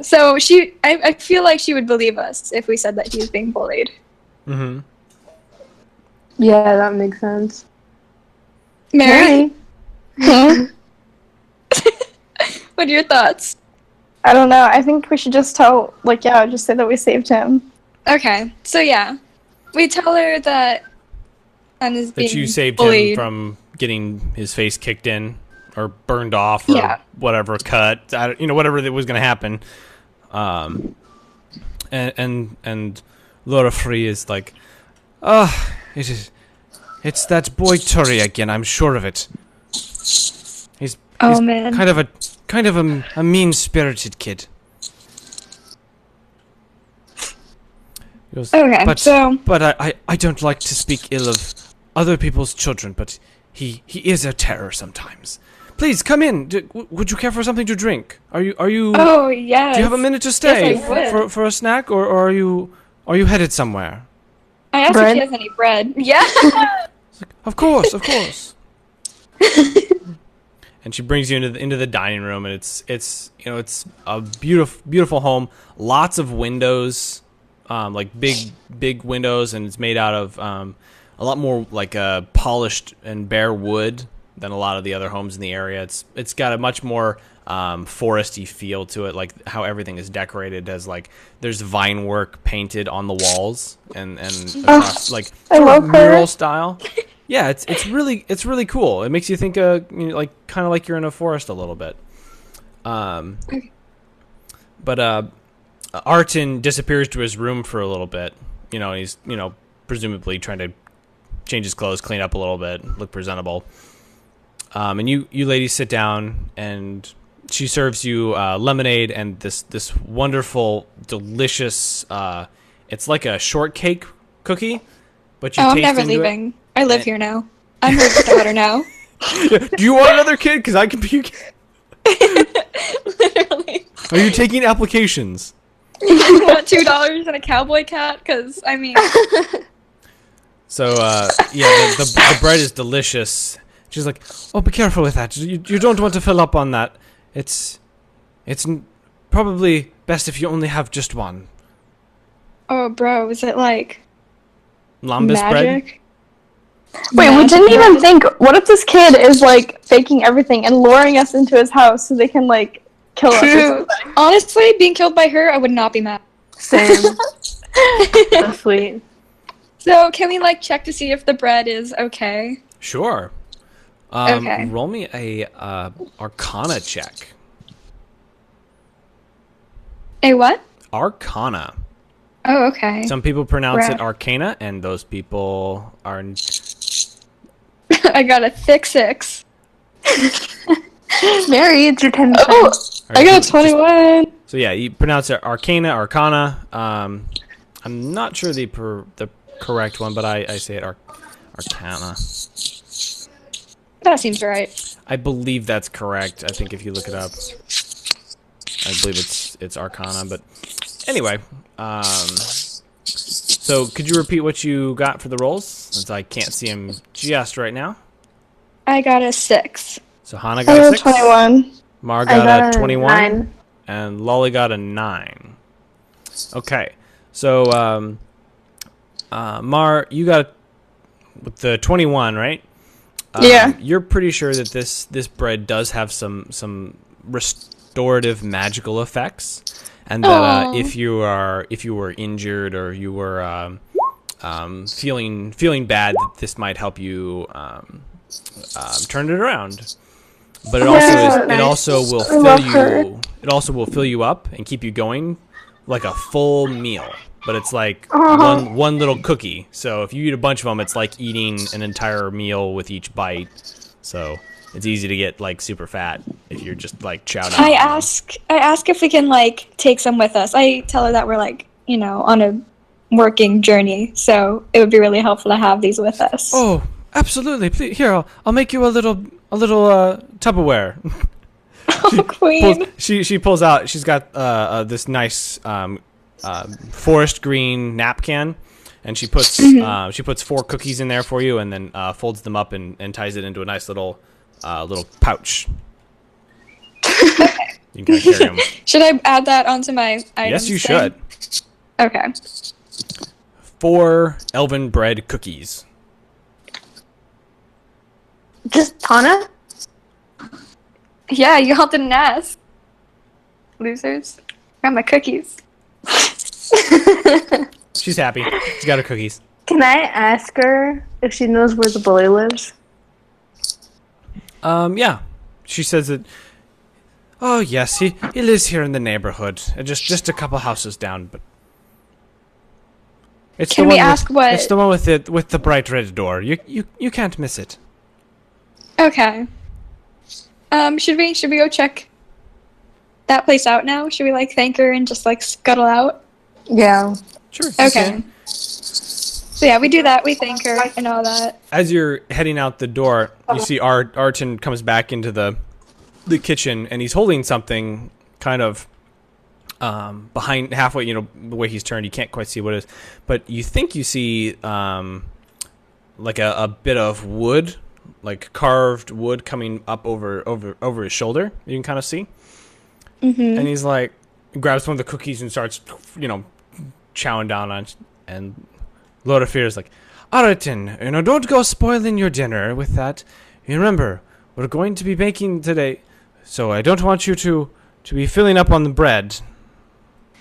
so I feel like she would believe us if we said that he's being bullied. Mm-hmm. Yeah, that makes sense. Mary, Hmm? what are your thoughts? I don't know. I think we should just tell, like, yeah, just say that we saved him. Okay, so yeah, we tell her that son is being That you saved bullied. him from getting his face kicked in or burned off or Yeah. whatever, cut, you know, whatever that was going to happen. And Laura Free is like, it's that boy Turi again. I'm sure of it. He's Man. kind of a mean-spirited kid. He goes, Okay, but I don't like to speak ill of other people's children, but he is a terror sometimes. Please come in. Would you care for something to drink? Are you? Oh yes. Do you have a minute to stay Yes, I would. for a snack, or are you headed somewhere? I asked Bread? if she has any bread. Yeah. Of course. And she brings you into the dining room, and it's you know, it's a beautiful home, lots of windows, like big windows, and it's made out of a lot more like polished and bare wood than a lot of the other homes in the area. It's got a much more foresty feel to it, like how everything is decorated as like there's vine work painted on the walls and across, like I sort of love her. mural style. Yeah, it's really cool. It makes you think you know, like kind of like you're in a forest a little bit. But Artin disappears to his room for a little bit. You know, he's, you know, presumably trying to change his clothes, clean up a little bit, look presentable. And you ladies sit down, and she serves you lemonade and this wonderful, delicious. It's like a shortcake cookie, but you Oh, I'm taste never into it. leaving. I live here now. I'm her daughter now. Do you want another kid? Because I can be. Literally. Are you taking applications? You want $2 and a cowboy cat? Because I mean, So yeah, the bread is delicious. She's like, oh, be careful with that. You don't want to fill up on that. It's probably best if you only have just one. oh, bro, is it like Lambus bread. magic? Wait, we Magic didn't even bread? think. What if this kid is like faking everything and luring us into his house so they can like kill us? Or True. something? Honestly, being killed by her, I would not be mad. Same. That's sweet. So, can we like check to see if the bread is okay? Sure. Okay. Roll me a Arcana check. A what? Arcana. Oh, okay. Some people pronounce it Right. Arcana, and those people are. I got a thick 6. Mary, it's your 10 Oh, I got a Just- 21. So yeah, you pronounce it Arcana, Arcana. I'm not sure the correct one, but I say it Arcana. That seems right. I believe that's correct. I think if you look it up, I believe it's Arcana. But anyway, so could you repeat what you got for the rolls, since I can't see them just right now? I got a 6. So Hannah I got a got a 6, 21. Mar I got a 21, 9. and Lolly got a 9. Okay, so Mar, you got with the 21, right? Yeah. You're pretty sure that this bread does have some restorative magical effects, and that Aw. if you were injured or you were feeling bad, that this might help you turn it around. But it Yeah. also will I love fill her. you. It also will fill you up and keep you going like a full meal. But it's like Uh-huh. one little cookie. So if you eat a bunch of them, it's like eating an entire meal with each bite. So it's easy to get like super fat if you're just like chowed down. I ask if we can like take some with us. I tell her that we're like, on a working journey, so it would be really helpful to have these with us. Oh, absolutely! Please, here, I'll make you a little Tupperware. Oh, Queen. She pulls out. She's got this nice forest green napkin, and she puts 4 cookies in there for you, and then folds them up and ties it into a nice little pouch. You can carry them. Should I add that onto my Yes, you thing? should. Okay. 4 elven bread cookies. Just Hannah? Yeah, you all didn't ask. Losers. Got my cookies. She's happy. She's got her cookies. Can I ask her if she knows where the bully lives? Yeah. She says that. Oh yes, he lives here in the neighborhood, just a couple houses down. But it's Can the we one ask what- It's the one with the bright red door. You can't miss it. Okay. Should we go check that place out now? Should we like thank her and just like scuttle out? Yeah. Sure. you Okay. can. So yeah, we do that. We thank her and all that. As you're heading out the door, you see Arton comes back into the kitchen, and he's holding something kind of behind halfway. The way he's turned, you can't quite see what it is, but you think you see like a bit of wood, like carved wood coming up over his shoulder. You can kind of see, and he's like grabs one of the cookies and starts chowing down on it. And Lord of Fear is like, Arton, don't go spoiling your dinner with that. Remember, we're going to be baking today, so I don't want you to be filling up on the bread.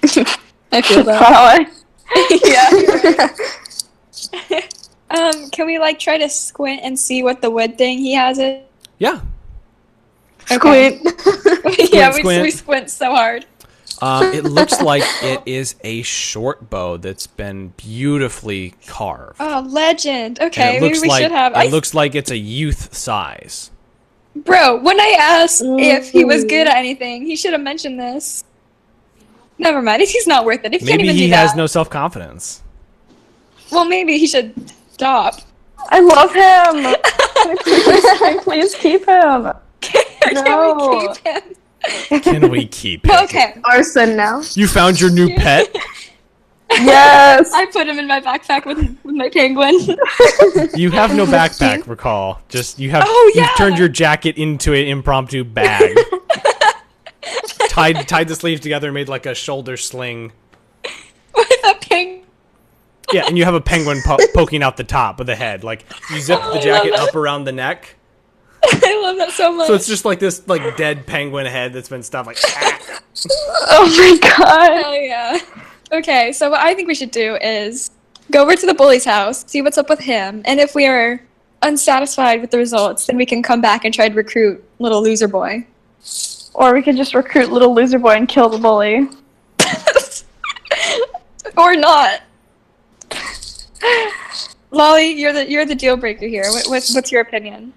I feel that. Yeah. Can we like try to squint and see what the wood thing he has it? Yeah. Squint. Yeah, Squint. we squint so hard. It looks like it is a short bow that's been beautifully carved. Oh, legend. And Okay, it maybe looks we like should have. it looks like it's a youth size. Bro, when I asked if he was good at anything, he should have mentioned this. Never mind. He's not worth it. If he can't Maybe even he do has that, no self-confidence. well, maybe he should stop. I love him. Can I please keep him? Can we No. keep him? Can we keep him? Okay. Arson now. You found your new pet? Yes. I put him in my backpack with my penguin. You have no backpack, recall. Just you have Oh, you've yeah. turned your jacket into an impromptu bag. tied the sleeves together and made like a shoulder sling. with a penguin. Yeah, and you have a penguin poking out the top of the head. Like you zip the jacket up around the neck. I love that so much. So it's just like this like dead penguin head that's been stuffed like ah. Oh my god. Hell yeah. Okay, so what I think we should do is go over to the bully's house, see what's up with him, and if we are unsatisfied with the results, then we can come back and try to recruit little loser boy. Or we could just recruit little loser boy and kill the bully. or not? Lolly, you're the deal breaker here. What's your opinion?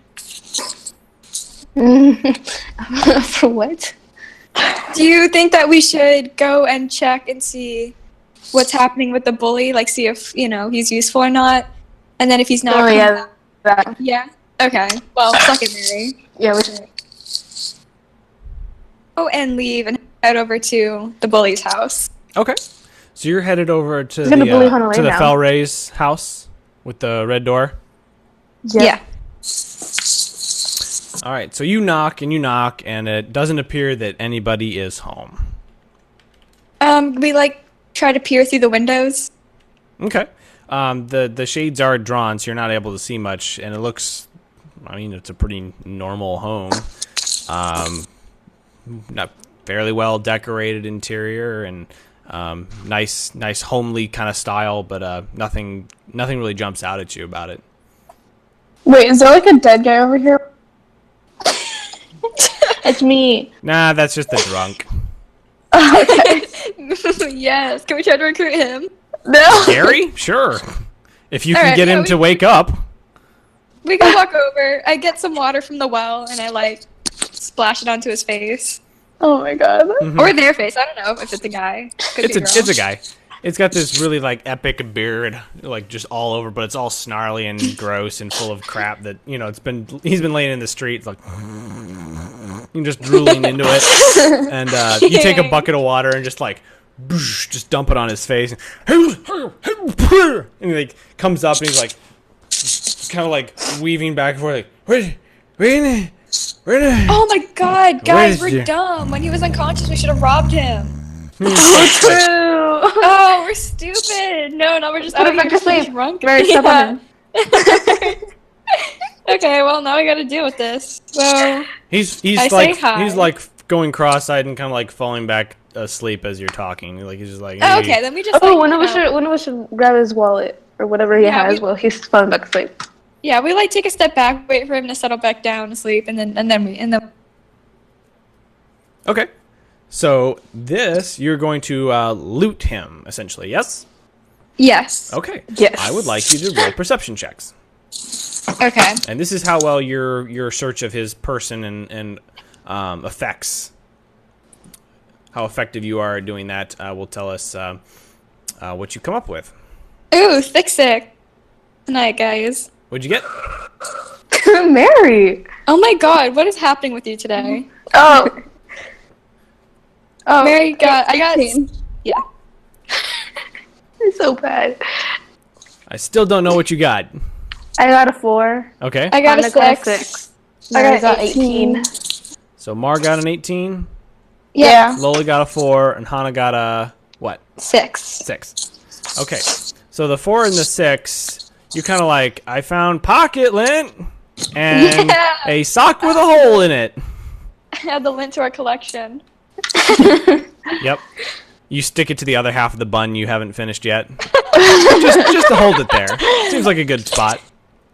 For what? Do you think that we should go and check and see what's happening with the bully? Like, see if he's useful or not, and then if he's not, Oh yeah, that. yeah. Okay. Well, fuck it, Mary. Yeah, we should. Oh, and leave and head over to the bully's house. Okay. So you're headed over to gonna bully Hanalei the now. Felray's house with the red door. Yeah. All right. So you knock, and it doesn't appear that anybody is home. We try to peer through the windows. Okay. The shades are drawn, so you're not able to see much, and it looks. I mean, it's a pretty normal home. Not fairly well decorated interior and nice homely kind of style, but nothing really jumps out at you about it. Wait, is there like a dead guy over here? It's me. Nah, that's just the drunk. Yes. Can we try to recruit him? No. Gary? Sure. If you can Alright, get yeah, him to wake up. We can walk over. I get some water from the well and I splash it onto his face. Oh my god. Or their face. I don't know if it's a guy. Could be It's a guy. It's got this really epic beard, just all over, but it's all snarly and gross and full of crap that he's been laying in the street you're just drooling into it, and you take a bucket of water and just dump it on his face, and he comes up and he's kind of weaving back and forth where Oh my god, guys, Where's we're your- dumb. When he was unconscious, we should have robbed him. True. Oh, we're stupid. No, we're just Put him out back here to sleep. drunk. Mary, step on him. Okay, well now we gotta deal with this. So he's I say hi. he's going cross-eyed and kind of falling back asleep as you're talking. He's just oh, hey. okay, then we just Oh, one of us should grab his wallet or whatever he Yeah, has while he's falling back asleep. yeah, we take a step back, wait for him to settle back down to sleep, and then Okay. So you're going to loot him, essentially, yes? yes. Okay. Yes. I would like you to roll perception checks. Okay. And this is how well your search of his person and affects how effective you are at doing that will tell us what you come up with. Ooh, sick. Tonight, guys. What'd you get? Mary. Oh my god, what is happening with you today? Oh. Oh. Mary I got 18. yeah. It's so bad. I still don't know what you got. I got a 4. Okay. I got a Anna got 6. Mary got got 18. So Mar got an 18, Yeah. Lola got a 4, and Hana got a what? 6. 6. Okay. So the 4 and the 6, you're kind of I found pocket lint and Yeah. a sock with a hole in it. Add the lint to our collection. Yep. You stick it to the other half of the bun you haven't finished yet. just to hold it there. Seems like a good spot.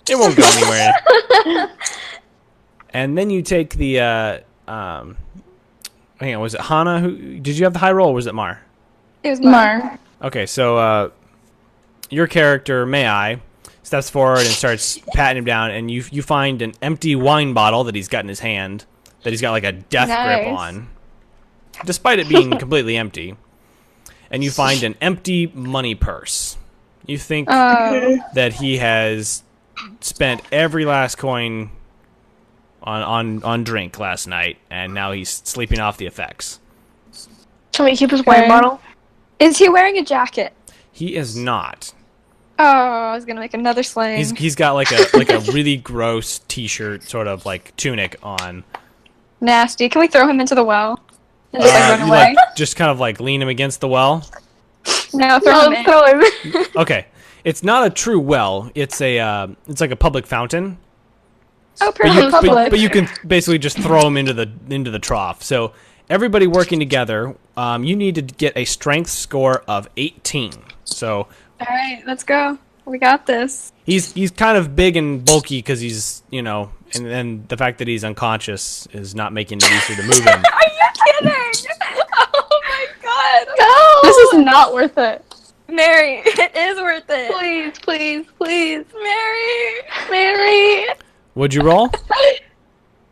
It won't go anywhere. And then you take the hang on, was it Hana who did you have the high roll or was it Mar? It was mine. Mar. Okay, so your character, May-I, steps forward and starts patting him down, and you find an empty wine bottle that he's got in his hand that he's got a death grip Nice. on, despite it being completely empty. And you find an empty money purse. You think that he has spent every last coin on drink last night, and now he's sleeping off the effects. Can we keep his wine bottle? Is he wearing a jacket? He is not. Oh, I was gonna make another slang. He's got a really gross t-shirt, sort of tunic on. Nasty. Can we throw him into the well? And just run You away? just kind of lean him against the well. No, throw him in. Throw him. Okay, it's not a true well. It's like a public fountain. Oh, But perfect. Public. but you can basically just throw him into the trough. So everybody working together, you need to get a strength score of 18. So All right, let's go. We got this. he's kind of big and bulky because he's and the fact that he's unconscious is not making it easier to move him. Are you kidding? Oh my god. This is not worth it. Mary, it is worth it. Please, please, please. Mary. What'd you roll?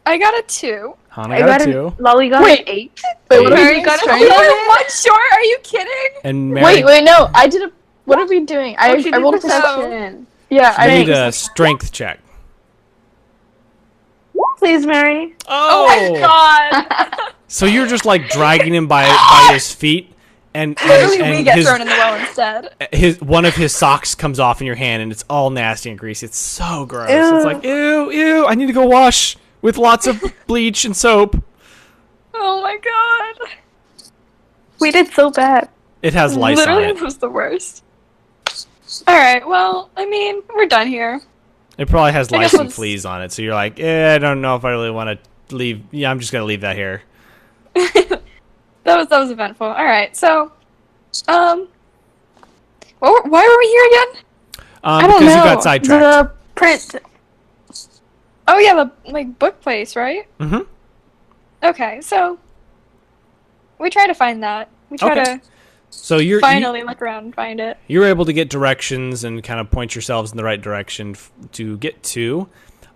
I got a 2. Hannah got a 2. Lolly got Wait. an 8. Wait, what are we Mary doing? got a Strength? 1 short. Are you kidding? And Mary, Wait, no. I did a. What are we doing? I rolled a perception. Yeah, I you need did a strength check. Please, Mary. Oh my god. So you're just like dragging him by his feet, and Literally, we get his, thrown in the well instead. one of his socks comes off in your hand, and it's all nasty and greasy. It's so gross. Ew. It's like ew. I need to go wash with lots of bleach and soap. Oh my god. We did so bad. It has lice on Literally, it. it was the worst. Alright, well, I mean, we're done here. It probably has I lice guess and we'll fleas on it. So you're like, I don't know if I really want to leave. Yeah, I'm just gonna leave that here. That was eventful. Alright, so, why were we here again? I don't Because you know. got sidetracked. The print. Oh yeah, the, like, book place, right? Mm-hmm. Okay, so, we try to find that. We try Okay. to So you're finally look around and find it. you're able to get directions and kind of point yourselves in the right direction to get to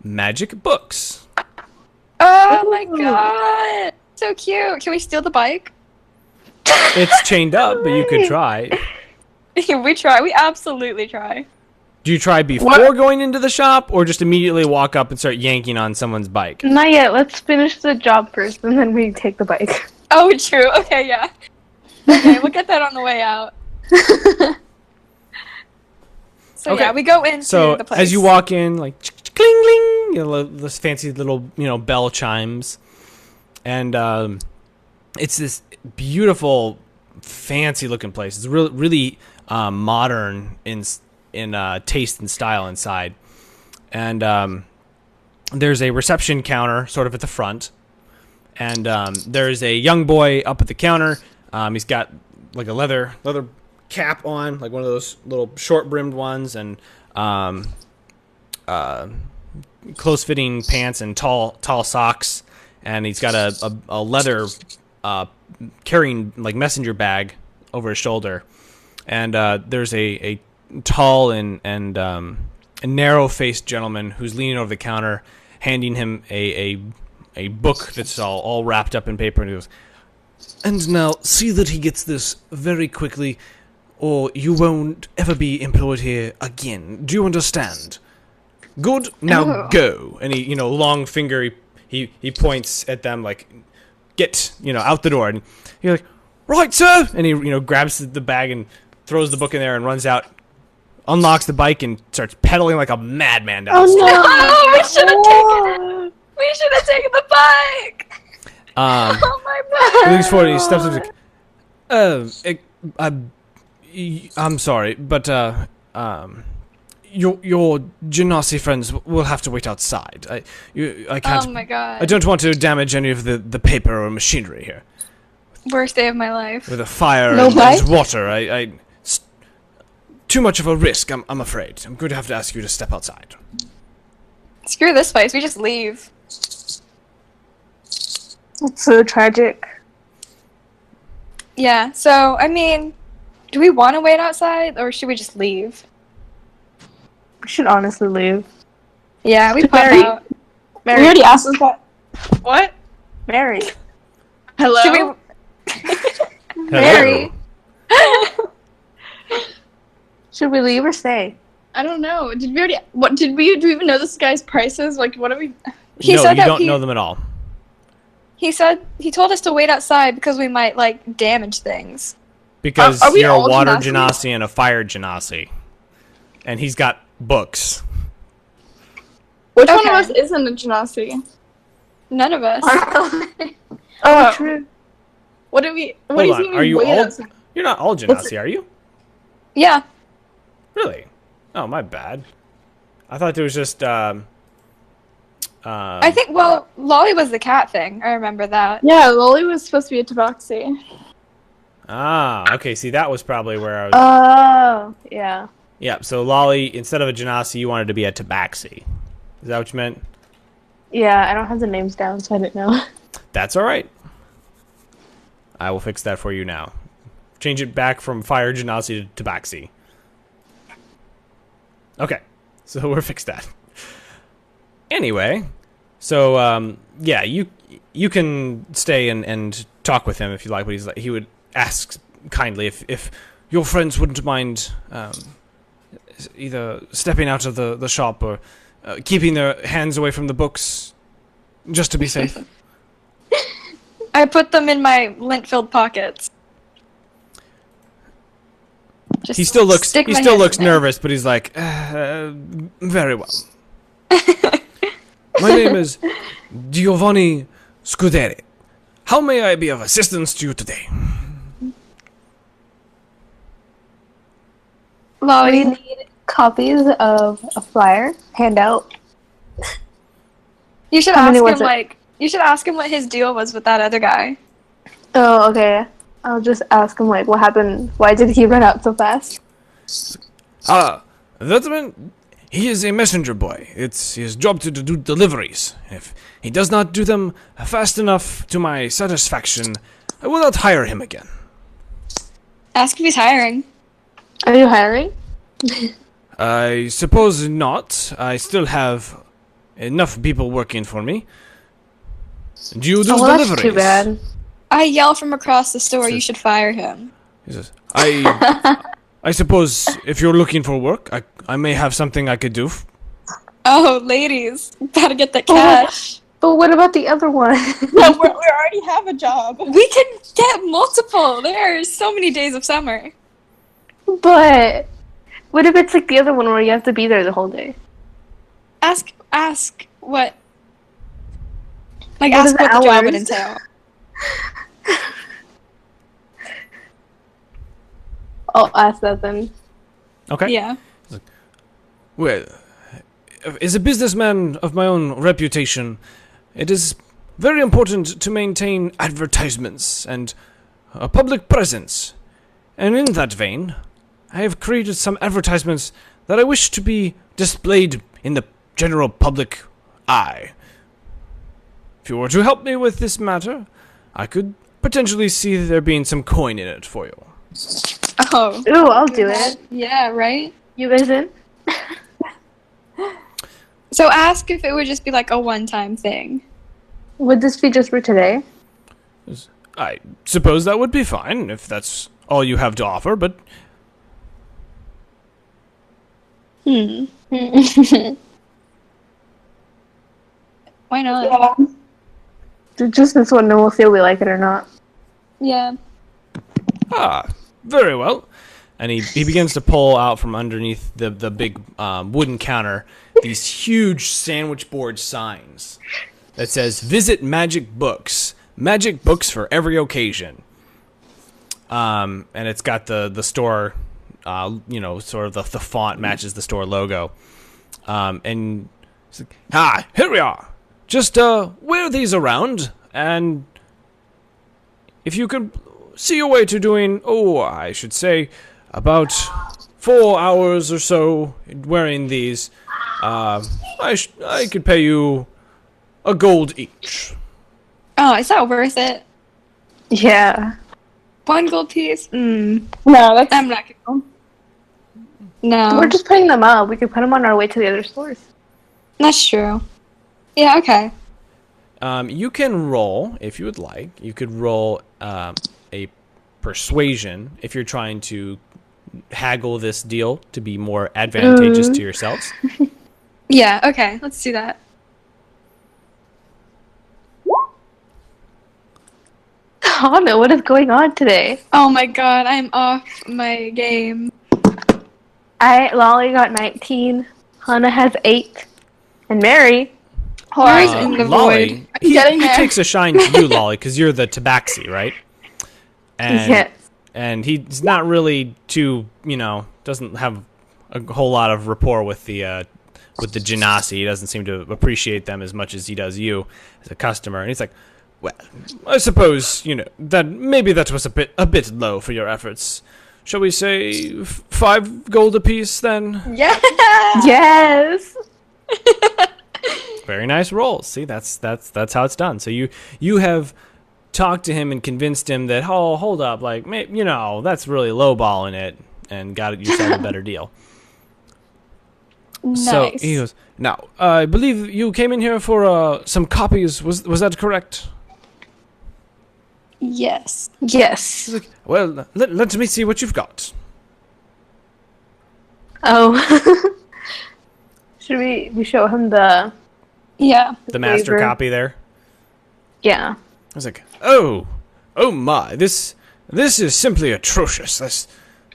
magic books. Oh my god! So cute! Can we steal the bike? It's chained up, but you could try. We try. We absolutely try. Do you try before going into the shop, or just immediately walk up and start yanking on someone's bike? Not yet. Let's finish the job first, and then we take the bike. Oh, true. Okay, yeah. Okay, we'll get that on the way out. So Okay. yeah, we go into So the place. as you walk in, like cling cling, you know, those fancy little bell chimes, and it's this beautiful, fancy looking place. It's really modern in taste and style inside, and there's a reception counter sort of at the front, and there's a young boy up at the counter. He's got like a leather cap on, like one of those little short brimmed ones, and close fitting pants and tall socks, and he's got a leather carrying like messenger bag over his shoulder, and there's a tall and narrow faced gentleman who's leaning over the counter, handing him a book that's all wrapped up in paper, and he goes, "And now see that he gets this very quickly, or you won't ever be employed here again. Do you understand? Good. Now go." And he, long finger. He points at them like, "Get, out the door." And you're like, "Right, sir." And he, grabs the bag and throws the book in there and runs out, unlocks the bike and starts pedaling like a madman down the street. Oh, we should have taken it. We should have taken the bike. Oh my god. He leans forward and he steps up and he's like, I'm sorry, but your Genasi friends will have to wait outside. I can't. Oh my god. I don't want to damage any of the paper or machinery here. Worst day of my life. With a fire No bike? and water, too much of a risk. I'm afraid. I'm going to have to ask you to step outside. Screw this place. We just leave. It's so tragic. Yeah. So I mean, do we want to wait outside or should we just leave? We should honestly leave. Yeah, we pop Mary. out. We already asked us that. What? Mary. Hello? Should we? Hello. Should we leave or stay? I don't know. Did we already? What did we? Do we even know this guy's prices? Like, what are we? He no, said you that don't he- know them at all. He told us to wait outside because we might like damage things. Because Are we you're a all water Genasi? genasi and a fire genasi. And he's got books. Which one Okay. of us isn't a Genasi? None of us. Oh, True. what do we? What Hold does on, he mean? are you wait all? outside? You're not all genasi, are you? Yeah. Really? Oh, my bad. I thought there was just I think. Well, Lolly was the cat thing. I remember that. Yeah, Loli was supposed to be a Tabaxi. Okay. See, that was probably where I was. Oh, yeah. Yeah. So Lolly, instead of a genasi, you wanted to be a tabaxi. Is that what you meant? Yeah, I don't have the names down, so I didn't know. That's all right. I will fix that for you now. change it back from fire genasi to tabaxi. Okay, so we're fixed that. Anyway, so yeah, you can stay and talk with him if you like. But he would ask kindly if your friends wouldn't mind either stepping out of the shop or keeping their hands away from the books, just to be safe. I put them in my lint-filled pockets. Just He still looks stick my hands in there. nervous, but he's like, very well. My name is Giovanni Scuderi. How may I be of assistance to you today? We Lolly, need copies of a flyer, handout. you should How ask many him was it? you should ask him what his deal was with that other guy. Oh, okay. I'll just ask him, like, what happened? Why did he run out so fast? That man, he is a messenger boy. It's his job to do deliveries. If he does not do them fast enough to my satisfaction, I will not hire him again. Ask if he's hiring. Are you hiring? I suppose not. I still have enough people working for me. Do you do Oh, well, deliveries? that's too bad. I yell from across the store, you should fire him. He says, I suppose if you're looking for work, I may have something I could do. Oh, ladies, gotta get that cash. But what about the other one? No, we already have a job. We can get multiple. There are so many days of summer. But what if it's like the other one where you have to be there the whole day? Ask what. Like, What ask are the what the job would hours? entail. I'll ask that then. Okay. Yeah. Well, as a businessman of my own reputation, it is very important to maintain advertisements and a public presence. And in that vein, I have created some advertisements that I wish to be displayed in the general public eye. If you were to help me with this matter, I could potentially see there being some coin in it for you. Oh. Ooh, I'll do it. Yeah, right? You guys in? So ask if it would just be like a one-time thing. Would this be just for today? I suppose that would be fine if that's all you have to offer, but Why not? Yeah. Just this one, and we'll see if we like it or not. Yeah. very well. And he begins to pull out from underneath the big wooden counter these huge sandwich board signs that says "Visit Magic Books." Magic books for every occasion. And it's got the store, sort of the font matches the store logo. And it's like, here we are. Just wear these around, and if you could see your way to doing, I should say, about 4 hours or so wearing these, I could pay you a gold each. Oh, is that worth it? Yeah. 1 gold piece? No, that's I'm not gonna. No. We're just putting them up. We could put them on our way to the other stores. That's true. Yeah, okay. You can roll, if you would like. You could roll a persuasion if you're trying to haggle this deal to be more advantageous to yourselves. Yeah, okay. Let's do that. Oh no, what is going on today? Oh my god, I'm off my game. Lolly got 19, Hannah has 8, and Mary. Mary's in the Lolly, void. he Getting there. takes a shine to you, Lolly, because you're the tabaxi, right? And, Yes. and he's not really too, doesn't have a whole lot of rapport with the genasi. He doesn't seem to appreciate them as much as he does you as a customer. And he's like, well, I suppose, that maybe that was a bit low for your efforts. Shall we say 5 gold apiece then? Yeah. Yes. Very nice rolls. See, that's how it's done. So you have talked to him and convinced him that, oh, hold up, like, you know, that's really lowballing it, and got yourself a better deal. Nice. So he goes, now, I believe you came in here for some copies. Was that correct? Yes. Yes. He's like, well, let me see what you've got. Oh. Should we show him the... Yeah. The master Waiver. copy there. Yeah. I was like, oh my, this is simply atrocious.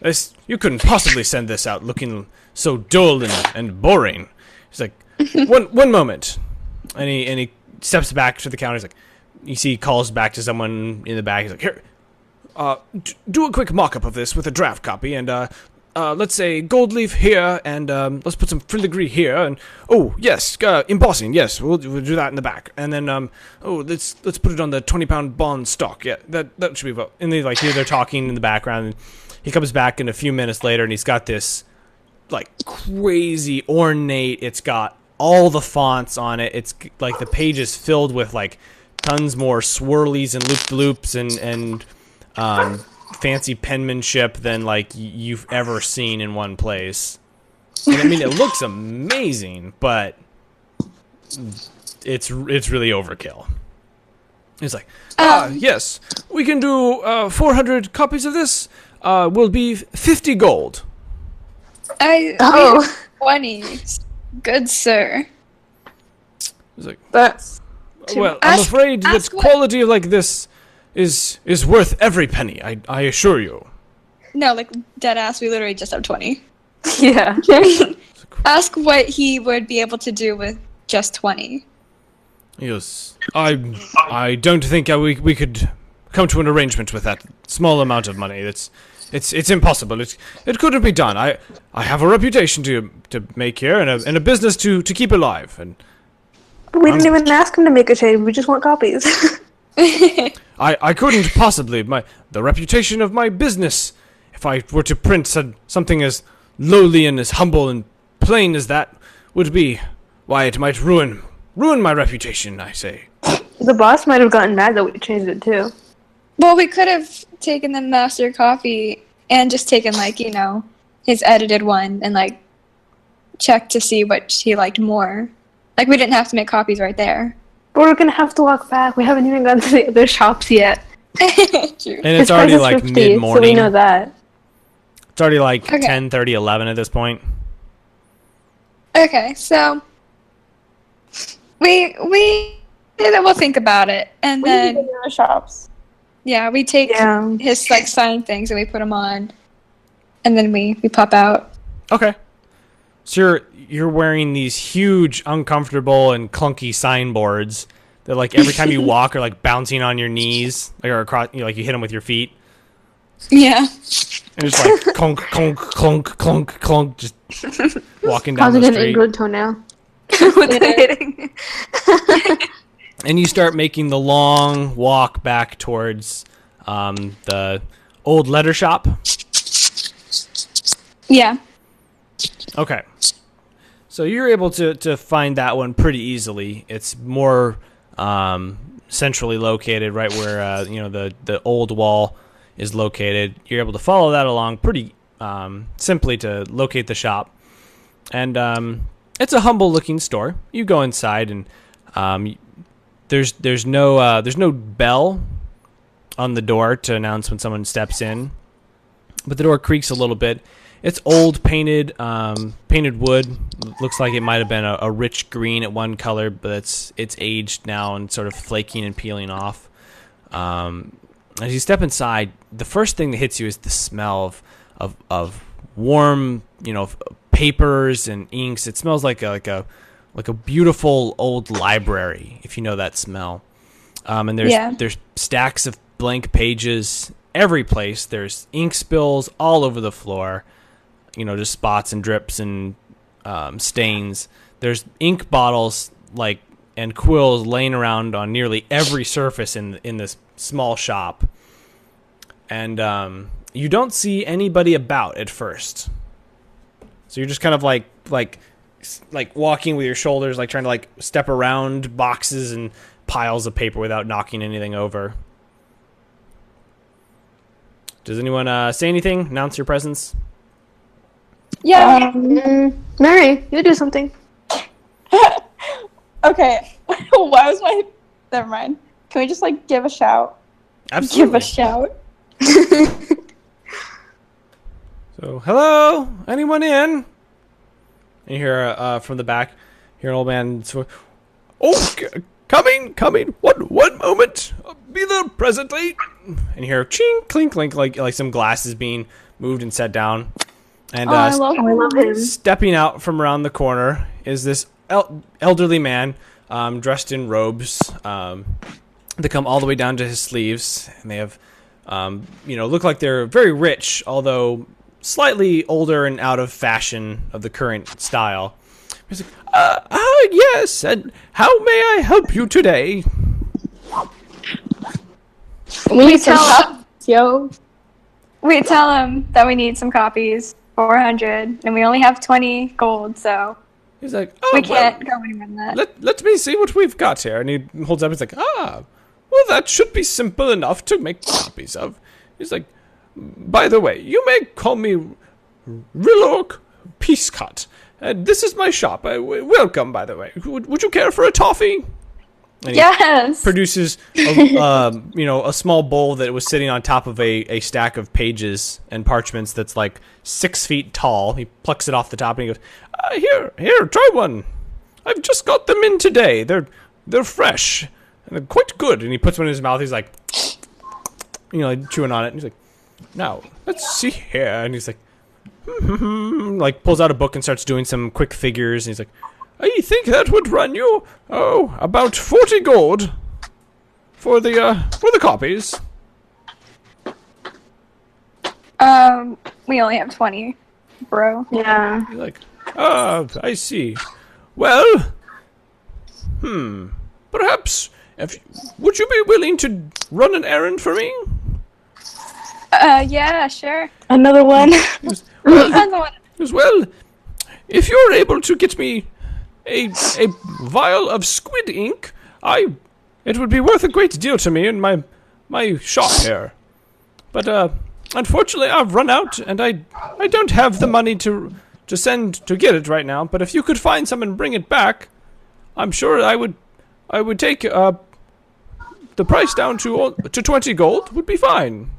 This you couldn't possibly send this out looking so dull and boring. He's like, one moment, and he steps back to the counter. He's like, you see, he calls back to someone in the back. He's like, here, do a quick mock-up of this with a draft copy, and let's say gold leaf here, and let's put some filigree here, and oh yes, embossing, yes, we'll do that in the back, and then let's put it on the 20-pound bond stock. Yeah, that should be about. And they like hear they're talking in the background, and he comes back in a few minutes later, and he's got this like crazy ornate. It's got all the fonts on it. It's like the page is filled with like tons more swirlies and loop-de-loops and fancy penmanship than like you've ever seen in one place. And I mean, it looks amazing, but it's really overkill. He's like, yes, we can do 400 copies of this. Will be 50 gold. Oh. 20. Good sir. He's like, That's... well, I'm afraid that ask what- quality like this is worth every penny. I assure you. No, like dead ass. We literally just have 20. Yeah. Ask what he would be able to do with just 20. He goes, I don't think we could come to an arrangement with that small amount of money. It's impossible. It couldn't be done. I have a reputation to make here and a business to keep alive. And We didn't even ask him to make a trade. We just want copies. I couldn't possibly. The reputation of my business, if I were to print something as lowly and as humble and plain as that, would be, why, it might ruin my reputation, I say. The boss might have gotten mad that we changed it too. Well, we could have taken the master copy and just taken, like, you know, his edited one and, like, checked to see what he liked more. Like, we didn't have to make copies right there. But we're gonna have to walk back. We haven't even gone to the other shops yet. True. And it's His already price is like 50, mid-morning. So we know that. It's already like Okay. 10:30, 11 at this point. Okay, so we we'll think about it, and We need to then go to the shops. yeah, we take Yeah. his like signed things and we put them on, and then we pop out. Okay. So you're wearing these huge, uncomfortable, and clunky signboards that, like, every time you walk are like bouncing on your knees, like, or across, you know, like you hit them with your feet, Yeah. and just like clunk, clunk, clunk, clunk, clunk, just walking down Causing the an street. ingrown toenail. With the hitting. And you start making the long walk back towards the old letter shop. Yeah. Okay. So you're able to find that one pretty easily. It's more centrally located, right where you know the old wall is located. You're able to follow that along pretty simply to locate the shop. And it's a humble looking store. You go inside and there's no bell on the door to announce when someone steps in, but the door creaks a little bit. It's old, painted wood. Looks like it might have been a rich green at one color, but it's aged now and sort of flaking and peeling off. As you step inside, the first thing that hits you is the smell of warm, you know, papers and inks. It smells like a beautiful old library, if you know that smell. And there's stacks of blank pages every place. There's ink spills all over the floor. You know, just spots and drips and stains. There's ink bottles and quills laying around on nearly every surface in this small shop. And you don't see anybody about at first. So you're just kind of like walking with your shoulders, like trying to like step around boxes and piles of paper without knocking anything over. Does anyone say anything? Announce your presence? Yeah. Mary, you do something. Okay. Why was my... Never mind. Can we just, like, give a shout? Absolutely. Give a shout. So, hello? Anyone in? And you hear from the back, hear an old man. Oh, coming. One moment. I'll be there presently. And you hear chink, clink, clink, like some glasses being moved and set down. And I love him. stepping out from around the corner is this elderly man dressed in robes that come all the way down to his sleeves. And they have, look like they're very rich, although slightly older and out of fashion of the current style. He's like, yes, and how may I help you today? We need some tell- cups, yo. We tell him that we need some copies, 400, and we only have 20 gold, so He's like, we can't go anywhere than that. let me see what we've got here. And he holds up, he's like, well, that should be simple enough to make copies of. He's like, by the way, you may call me Rilork Peacecut. This is my shop. Welcome, by the way. Would you care for a toffee? And he Yes. produces a small bowl that was sitting on top of a stack of pages and parchments that's like 6 feet tall. He plucks it off the top and he goes, here, try one. I've just got them in today. They're fresh and they're quite good. And he puts one in his mouth. He's like, chewing on it. And he's like, now let's see here. And he's like, like pulls out a book and starts doing some quick figures. And he's like, I think that would run you, about 40 gold for the copies. We only have 20, bro. Yeah. You're like, I see. Well, perhaps, would you be willing to run an errand for me? Yeah, sure. Another one. Depends on what. Well, if you're able to get me a vial of squid ink, it would be worth a great deal to me in my shop here. But unfortunately, I've run out, and I don't have the money to send to get it right now. But if you could find some and bring it back, I'm sure I would take the price down to 20 gold. Would be fine.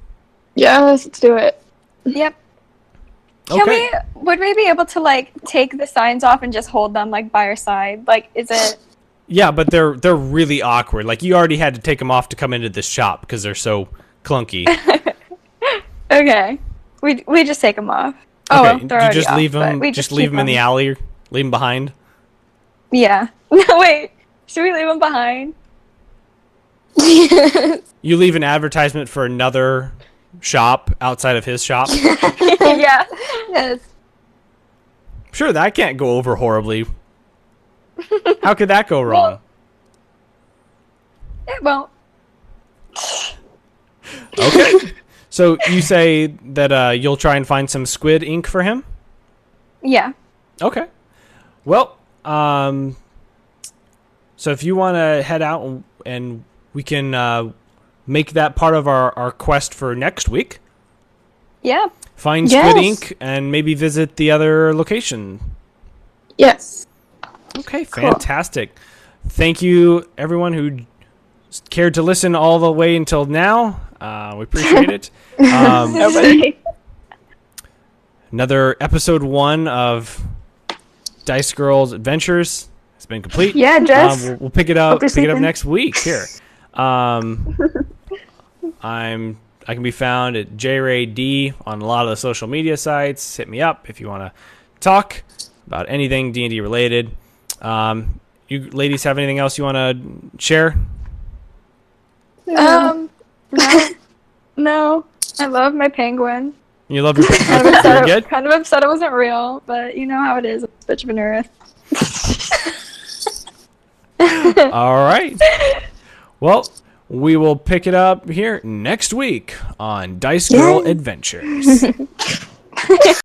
Yes, let's do it. Yep. Okay. Would we be able to, like, take the signs off and just hold them, like, by our side? Like, is it... Yeah, but they're really awkward. Like, you already had to take them off to come into this shop because they're so clunky. Okay. We just take them off. Oh, well, Okay, they're you already just off, leave but them. we Just keep leave them in the them. alley. Leave them behind. Yeah. No, wait. Should we leave them behind? You leave an advertisement for another shop outside of his shop. Yeah. Yes. Sure, that can't go over horribly. How could that go wrong? It won't. Okay. So you say that you'll try and find some squid ink for him? Yeah. Okay. Well, so if you want to head out and we can make that part of our quest for next week. Yeah. Find Yes. squid ink and maybe visit the other location. Yes. Okay, fantastic. Thank you, everyone who cared to listen all the way until now. We appreciate it. Nobody. Another episode 1 of Dice Girls Adventures has been complete. Yeah, Jess. We'll pick it up. Hope you're Pick it up sleeping. next week. Here, I can be found at JRayD on a lot of the social media sites. Hit me up if you want to talk about anything D&D related. You ladies have anything else you want to share? No. No. I love my penguin. You love your Kind of upset. Very good. Kind of upset it wasn't real, but you know how it is. It's a bitch of an earth. All right. Well, we will pick it up here next week on Dice Girl Adventures.